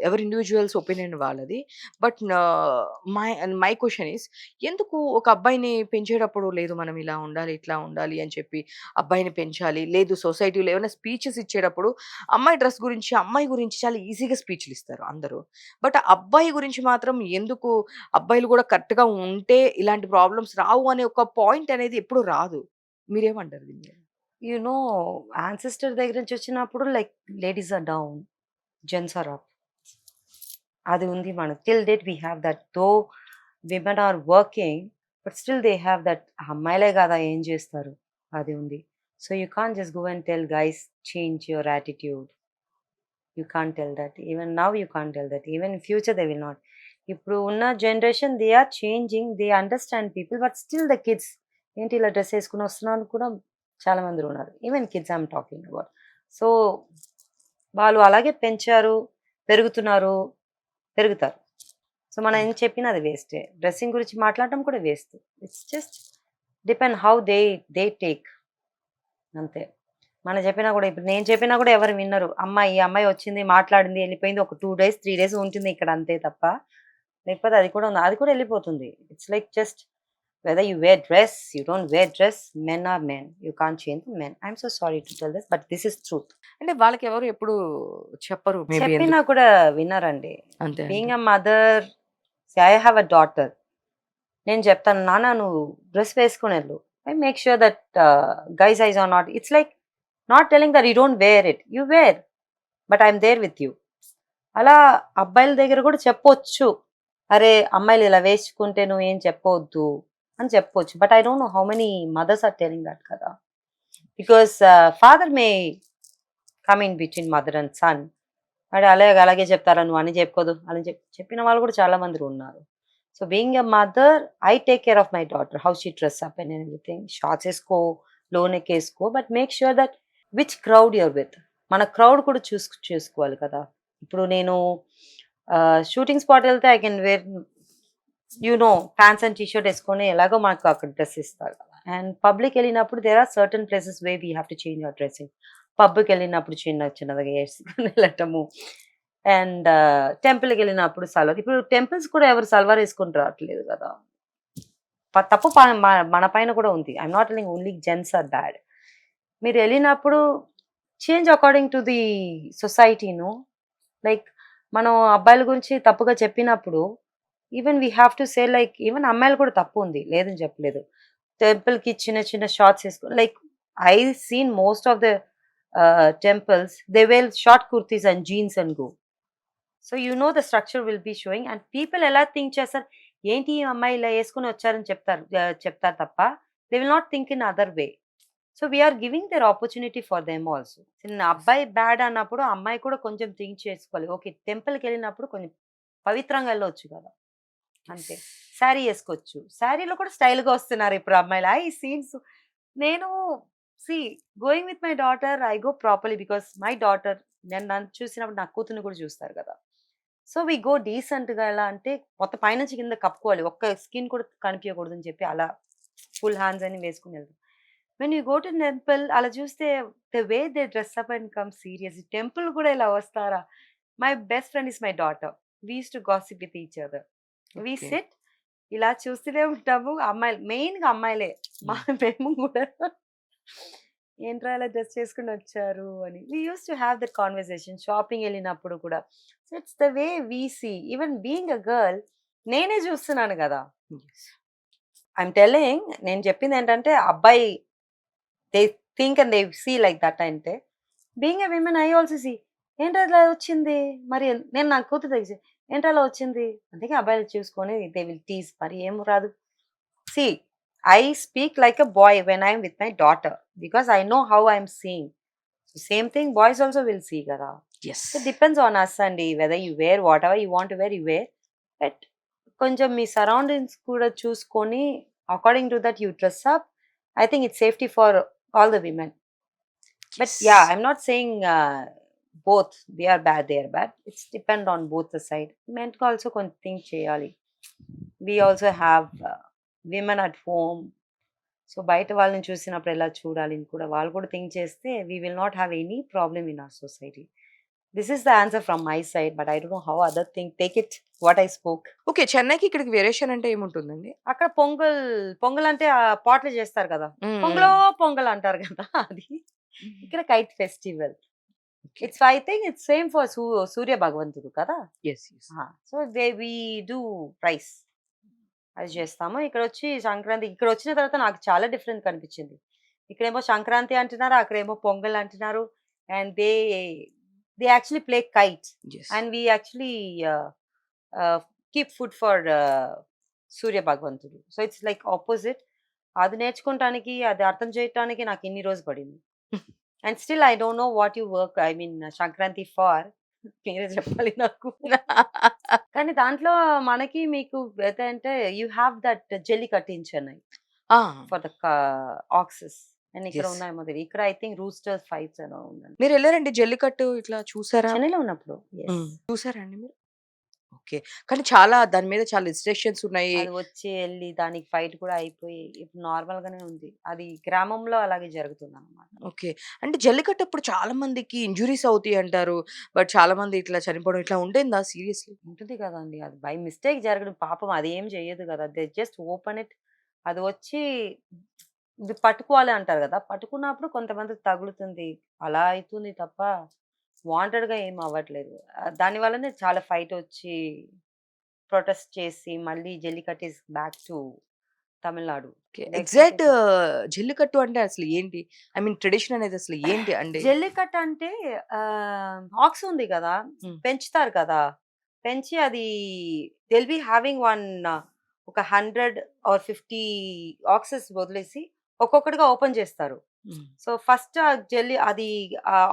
ఎవరి ఇండివిడ్యువల్స్ ఒపీనియన్ వాళ్ళది. But my my question is, ఎందుకు ఒక అబ్బాయిని పెంచేటప్పుడు లేదు మనం ఇలా ఉండాలి, ఇట్లా ఉండాలి అని చెప్పి అబ్బాయిని పెంచాలి. లేదు సొసైటీలో ఏమైనా స్పీచెస్ ఇచ్చేటప్పుడు అమ్మాయి గురించి చాలా ఈజీగా స్పీచ్‌లు ఇస్తారు అందరూ. బట్ అబ్బాయి గురించి మాత్రం ఎందుకు అబ్బాయిలు కూడా కరెక్ట్‌గా ఉంటే ఇలాంటి ప్రాబ్లమ్స్ రావు అనే ఒక పాయింట్ అనేది ఎప్పుడు రాదు. మీరేమంటారు దీని మీద? You know, ancestor దగ్గర నుంచి వచ్చినప్పుడు like ladies are down, gents are up. అది ఉంది మనకు. Till date we have that. Though women are working, but still they have that. అమ్మాయిలే కదా ఏం చేస్తారు, అది ఉంది. So you can't just go and tell guys change your attitude. You can't tell that. Even now you can't tell that. Even in future they will not. ఇప్పుడు ఉన్న generation they are changing, they understand people, but still the kids ఏంటి ఇలా dress వేసుకుని వస్తున్నాను కూడా చాలా మంది ఉన్నారు. Even kids I'm talking about. So వాళ్ళు అలాగే పెంచారు, పెరుగుతున్నారు, పెరుగుతారు. సో మనం ఏం చెప్పినా అది వేస్టే. డ్రెస్సింగ్ గురించి మాట్లాడటం కూడా waste. It's just depend how they take, అంతే. మనం చెప్పినా కూడా, ఇప్పుడు నేను చెప్పినా కూడా ఎవరు విన్నరు. ఈ అమ్మాయి వచ్చింది, మాట్లాడింది, వెళ్ళిపోయింది. ఒక 2 డేస్ 3 డేస్ ఉంటుంది ఇక్కడ అంతే తప్ప, లేకపోతే అది కూడా ఉంది, అది కూడా వెళ్ళిపోతుంది. It's like just whether you wear dress, you don't wear dress, men are men. You can't change the men. I'm so sorry to tell this, but this is truth. అంటే వాళ్ళకి ఎవరు ఎప్పుడు చెప్పరు మేబీ చెప్పినా ఎందుకు. కూడా వినరండి. అంతే being a mother, I have a daughter. నేను చెప్తాను, నాన్న నువ్వు డ్రెస్ వేసుకుని వెళ్ళు. I make sure that guys eyes are not. It's like not telling that you don't wear it. You wear, but I'm there with you. అలా అబ్బాయిల దగ్గర కూడా చెప్పొచ్చు, అరే అమ్మాయిలు ఇలా వేసుకుంటే నువ్వు ఏం చెప్పవద్దు అని చెప్పొచ్చు. But I don't know how many mothers are telling that కదా. Because father may come in between mother and son. అంటే అలాగే చెప్తారా, నువ్వు అని చెప్పుకోదు అని చెప్పిన వాళ్ళు కూడా చాలా మంది ఉన్నారు. So being a mother, I take care of my daughter, how she dress up and everything. Shorts వేసుకో, లో నెక్ వేసుకో, but make sure that which crowd you're with. మన క్రౌడ్ కూడా చూసుకోవాలి కదా. ఇప్పుడు నేను షూటింగ్ స్పాట్ వెళ్తే I can wear pants and t shirt వేసుకొని, ఎలాగో మాకు అక్కడ డ్రెస్ ఇస్తారు. అండ్ పబ్లిక్ వెళ్ళినప్పుడు there are certain places way we have to change our dressing. పబ్కి వెళ్ళినప్పుడు చిన్నగా వేసుకొని వెళ్ళటము. అండ్ టెంపుల్కి వెళ్ళినప్పుడు సల్వార్. ఇప్పుడు టెంపుల్స్ కూడా ఎవరు సల్వార్ వేసుకొని రావట్లేదు కదా. తప్పు మన పైన కూడా ఉంది. I'm not telling only gents are bad. మీరు వెళ్ళినప్పుడు చేంజ్ అకార్డింగ్ టు ది సొసైటీను. లైక్ మనం అబ్బాయిల గురించి తప్పుగా చెప్పినప్పుడు even we have to say like even అమ్మాయిలు కూడా తప్పు ఉంది, లేదని చెప్పలేదు. టెంపుల్కి చిన్న షార్ట్స్ వేసుకొని, like I seen most of the temples, they wear short kurtis and jeans and go. So the structure will be showing, and people ఎలా థింక్ చేస్తారు, ఏంటి ఈ అమ్మాయి ఇలా వేసుకుని వచ్చారని చెప్తారు తప్ప they will not think in other way. So we're giving their opportunity for them also. చిన్న అబ్బాయి బ్యాడ్ అన్నప్పుడు అమ్మాయి కూడా కొంచెం థింక్ చేసుకోవాలి. ఓకే, టెంపుల్కి వెళ్ళినప్పుడు కొంచెం పవిత్రంగా వెళ్ళవచ్చు కదా, అంతే. శారీ వేసుకోవచ్చు, శారీలో కూడా స్టైల్గా వస్తున్నారు ఇప్పుడు అమ్మాయిలు. I scenes. నేను going with my daughter, I go properly because my daughter, నేను నన్ను చూసినప్పుడు నా కూతుర్ని కూడా చూస్తారు కదా. సో వీ గో డీసెంట్గా. ఎలా అంటే మొత్తం పైనుంచి కింద కప్పుకోవాలి, ఒక్క స్కిన్ కూడా కనిపించకూడదు అని చెప్పి అలా ఫుల్ హ్యాండ్స్ అని వేసుకుని వెళ్తాం. When you go to temple, అలా చూస్తే the way they dress up and come serious. Temple కూడా ఇలా వస్తారా. My best friend is my daughter. We use to gossip with each other. We SIT, ఇలా చూస్తూనే ఉంటాము. అమ్మాయిలు, మెయిన్గా అమ్మాయిలే. మేము కూడా ఏంట్రా ఇలా డ్రెస్ చేసుకుని వచ్చారు అని. We use to have that conversation. Shopping వెళ్ళినప్పుడు కూడా. So it's the way we see. Even being a girl, నేనే చూస్తున్నాను కదా. ఐఎమ్ టెల్లింగ్, నేను చెప్పింది ఏంటంటే అబ్బాయి they think and they see like that. అంటే being a women I also see, ఏంటో అలా వచ్చింది, మరి నేను నా కూతురు తెలిసి ఏంటో అలా వచ్చింది. అందుకే అబ్బాయిలు చూసుకొని దే విల్ టీజ్. మరి ఏం రాదు. See, I speak like a boy when I'm with my daughter because I know how I'm seeing. Same thing boys also will see kada. Yes. So depends on us అండి. Whether you wear whatever you want to wear you wear. But కొంచెం మీ surroundings కూడా చూసుకొని according to that you dress up. I think it's safety for all the women. But yeah, yes. I'm not saying both they are bad, they are bad. It's depend on both the side. Men కు also కొంచెం think చేయాలి. We also have women at home. So బయట వాళ్ళని చూసినప్పుడు ఎలా చూడాలి అని కూడా వాళ్ళు కూడా థింక్ చేస్తే we will not have any problem in our society. This is the answer from my side, but I don't know how other think take it what I spoke. Okay. చెన్నైకి ఇక్కడికి వేరియేషన్ అంటే ఏముంటుందండి? అక్కడ పొంగల్ అంటే పాటలు చేస్తారు కదా, హ్మ్. పొంగలో హ్మ్. పొంగల్ అంటారు కదా అది. ఇక్కడ kite festival. Okay. It's I think it's same for Surya భగవంతుడు కదా. Yes. Yes. So we do rice అది చేస్తాము. ఇక్కడ వచ్చి సంక్రాంతి ఇక్కడ వచ్చిన తర్వాత నాకు చాలా డిఫరెంట్ కనిపించింది. ఇక్కడేమో సంక్రాంతి అంటున్నారు, అక్కడేమో పొంగల్ అంటున్నారు. And they actually play kites yes. And we actually keep food for Surya భగవంతుడు. So it's like opposite. అది నేర్చుకోవటానికి అది అర్థం చేయటానికి నాకు ఇన్ని రోజు పడింది. And still I don't know what you work I mean Sankranti for. మీరే చెప్పాలి నాకు. కానీ దాంట్లో మనకి మీకు ఏంటంటే you have that Jallikattu in Chennai ah! For the access. And ఇక్కడ యెస్. ఉన్నాయేమో తెలియదు. ఇక్కడ ఐ థింక్ రూస్టర్స్ ఫైట్స్ అనో ఉందండి. మీరెళ్లారండి జల్లికట్టు ఇట్లా చూసారా? చెన్నైలో ఉన్నప్పుడు హ్మ్. చూసారా అండి మీరు? ఓకే. కానీ చాలా దాని మీద చాలా రిస్ట్రిక్షన్స్ ఉన్నాయి. అది వచ్చి వెళ్ళి దానికి ఫైట్ కూడా అయిపోయి ఇప్పుడు నార్మల్ గానే ఉంది. అది గ్రామంలో అలాగే జరుగుతుంది అనమాట. ఓకే. అంటే జల్లికట్టప్పుడు చాలా మందికి ఇంజ్యూరీస్ అవుతాయి అంటారు. బట్ చాలా మంది ఇట్లా చనిపోవడం ఇట్లా ఉండిందా సీరియస్‌లీ? ఉంటుంది కదండి, అది బై మిస్టేక్ జరగడం. పాపం అది ఏం చెయ్యదు కదా, దే జస్ట్ ఓపెన్ ఇట్. అది వచ్చి ఇది పట్టుకోవాలి అంటారు కదా, పట్టుకున్నప్పుడు కొంతమందికి తగులుతుంది, అలా అవుతుంది తప్ప వాంటెడ్ గా ఏం అవ్వట్లేదు. దాని వల్లనే చాలా ఫైట్ వచ్చి ప్రొటెస్ట్ చేసి మళ్ళీ Jallikattu is back to Tamil Nadu. Okay. లేకపోతే ఎగ్జాక్ట్ జల్లికట్టు అంటే అసలు ఏంటి? ఐ మీన్ ట్రెడిషన్ అనేది అసలు ఏంటి అండి? జల్లికట్టు అంటే ఆక్స్ ఉంది కదా, హ్మ్. పెంచుతారు కదా, పెంచి అది దిల్ బి హ్యావింగ్ వన్ ఒక 100 ఆర్ 50 ఆక్సెస్ వదిలేసి ఒక్కొక్కటిగా ఓపెన్ చేస్తారు. హ్మ్. సో ఫస్ట్ జెల్లి అది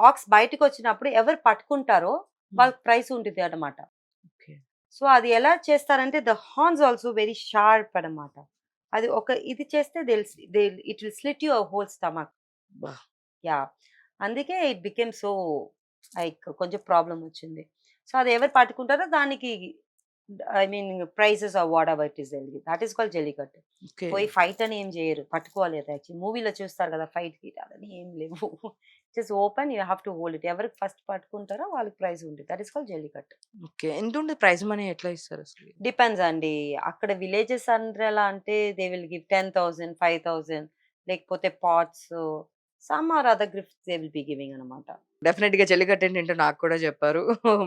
ఆక్స్ బయటకు వచ్చినప్పుడు ఎవరు పట్టుకుంటారో వాళ్ళకి ప్రైస్ ఉంటుంది అన్నమాట. ఓకే. సో అది ఎలా చేస్తారంటే the horns also very sharp అన్నమాట. అది ఒక ఇది చేస్తే it will slit your whole stomach. అబ్బా! యాహ్! అందుకే ఇట్ బికేమ్ సో లైక్ కొంచెం ప్రాబ్లమ్ వచ్చింది. సో అది ఎవరు పట్టుకుంటారో దానికి I mean prizes or whatever it is that is called Jallikattu. Okay. పోయి ఫైట్ అని ఏం చేయరు. పట్టుకోవాలి అది యాక్చువల్లీ. మూవీలో చూస్తారు కదా ఫైట్ గిట్ అదని ఏం లేవు. Just open you have to hold it. ఎవరికి ఫస్ట్ పట్టుకుంటారో వాళ్ళకి ప్రైజ్ ఉంటుంది. That is called Jallikattu. Okay. ఎంతుంటది ప్రైజ్ మనీ ఎట్లా ఇస్తారు అసలు? డిపెండ్స్ అండి. అక్కడ విలేజెస్ అంటే ఎలా అంటే దే విల్ గివ్ 10,000, 5,000 లేకపోతే pots, some or other gifts they will be giving అన్నమాట. డెఫినెట్‌గా జల్లికట్టు అంటే ఏంటో నాకు కూడా చెప్పారు.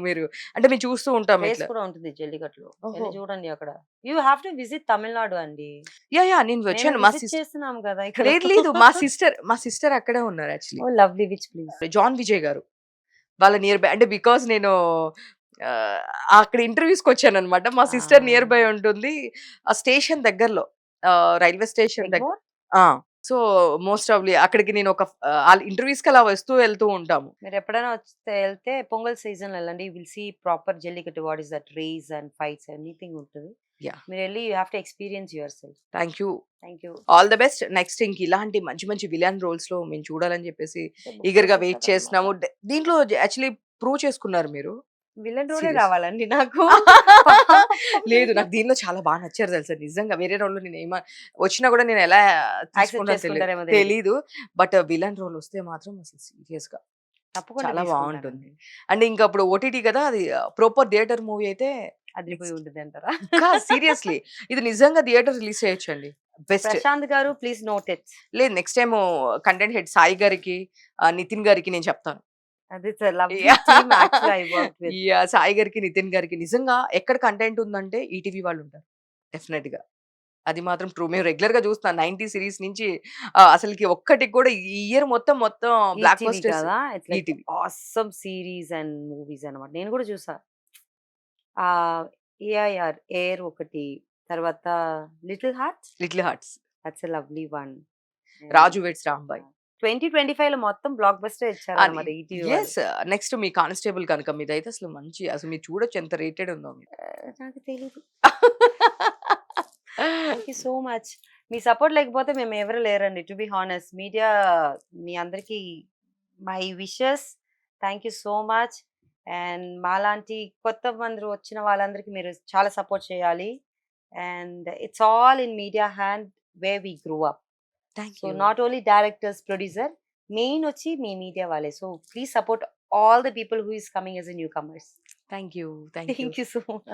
మీరు అంటే మేము చూస్తూ ఉంటాం రేస్ ఇట్లా. కూడా ఉంటుంది జల్లికట్టులో. ఓహో! ఎళ్లి చూడండి అక్కడ. You have to visit Tamil Nadu అండి. యాహ్! నేను మేము వచ్చాను. విజిట్ చేస్తున్నాం కదా ఇక్కడ. లేదు లేదు. మా సిస్టర్ అక్కడే ఉన్నారు actually. Oh! Lovely. Which place? John Vijay garu. వాళ్ళ నియర్ బై అంటే బికాజ్ నేను ఆహ్, అక్కడ ఇంటర్వ్యూస్‌కొచ్చాననమాట. మా సిస్టర్ నియర్ బై ఆ! ఉంటుంది. ఆ స్టేషన్ దగ్గరలో రైల్వే స్టేషన్ దగ్గర. ఎగ్మోర్? ఆ! సో, మోస్ట్ ప్రాబబ్లీ అక్కడికి నేను ఒక ఆళ్ళ ఇంటర్వ్యూస్‌కి అలా వస్తూ వెళ్తూ ఉంటాము. మీరెప్పుడైనా ఎళ్తే పొంగల్ సీజన్‌లో ఎళ్ళండి. You will see proper Jallikattu. What is that race and fights anything ఉంటది. యాహ్! మీరెళ్లి you have to experience yourself. Thank you. Thank you. All the best. Next ఇంక ఇలాంటి మంచి మంచి విలన్ రోల్స్‌లో మేము చూడాలని చెప్పేసి అంటే బుక్ ఈగర్‌గా వెయిట్ చేసేసారన్నమాట. చేస్తున్నాము. దీంట్లో యాక్చువల్లీ ప్రూవ్ చేసుకున్నారు మీరు. విలన్ రోలే సీరియస్. రావాలండి నాకు. లేదు. నాకు దీనిలో చాలా బా నచ్చారు తెలుసా నిజంగా. వేరే రోల్‌లో వచ్చినా కూడా నేను ఎలా యాక్సెప్ట్ తీసుకుంటానో చేసుకుంటారేమో తెలీదు. తెలీదు. బట్ విలన్ రోల్ వస్తే మాత్రం అసలు సీరియస్‌గా తప్పకుండా చాలా బావుంటుంది. తీసుకుంటానండి. అండ్ ఇంకా అప్పుడు ఓటీటీ కదా! అది ప్రాపర్ థియేటర్ మూవీ అయితే అదిరిపోయి నెక్స్ట్ ఉంటదంటారా? ఇంకా సీరియస్‌లీ ఇది నిజంగా థియేటర్ రిలీజ్ చేయొచ్చండి. బెస్ట్. ప్రశాంత్ గారు ప్లీజ్ నోట్ ఇట్. లేదు next time content head Sai గారికి, నితిన్ గారికి నేను చెప్తాను. అది it's a lovely yeah! Team actually I worked with. Yeah! Sai గారికి, నితిన్ గారికి నిజంగా ఎక్కడ కంటెంట్ ఉందంటే ఈటీవీ వాళ్ళుంటారు. డెఫినెట్‌గా. అది మాత్రం ట్రూ. మేము రెగ్యులర్‌గా చూస్తున్నాం 90 సీరీస్ నుంచి అసలకి ఒక్కటికి కూడా ఈ ఇయర్ మొత్తం బ్లాక్ ఈటీవీ బస్టర్స్ కదా! It's like ETV. Awesome series and movies అన్నమాట. నేను కూడా చూసా. ఆహ్, ఏఐఆర్ ఎయిర్ ఒకటి, తర్వాత 'little hearts' 'little hearts', that's a lovely one. 'Raju weds Rambai'. 2025లో మొత్తం బ్లాక్ బస్టర్ ఇచ్చారన్నమాట ఈటీవీ వాళ్ళు. యెస్. నెక్స్ట్ మీ కానిస్టేబుల్ కనుక మీదైతే అసలు మంచి అసలు మీరు చూడొచ్చు ఎంత రేటెడ్ ఉందో మీరు. నాకు తెలీదు. Thank you so much. మీ సపోర్ట్ లేకపోతే మేము ఎవరు లేరండి. టు బి హానెస్ట్ మీడియా మీ అందరికీ my wishes. Thank you so much. And మాలాంటి కొత్త మంది వచ్చిన వాళ్ళందరికీ మీరు చాలా సపోర్ట్ చేయాలి. And it's all in media hand where we grow up. Thank so you. Not only directors, producer, main వచ్చి మీ మీడియా వాళ్ళే. So please support all the people who is coming as a new comers. Thank you. Thank you. Thank you so much.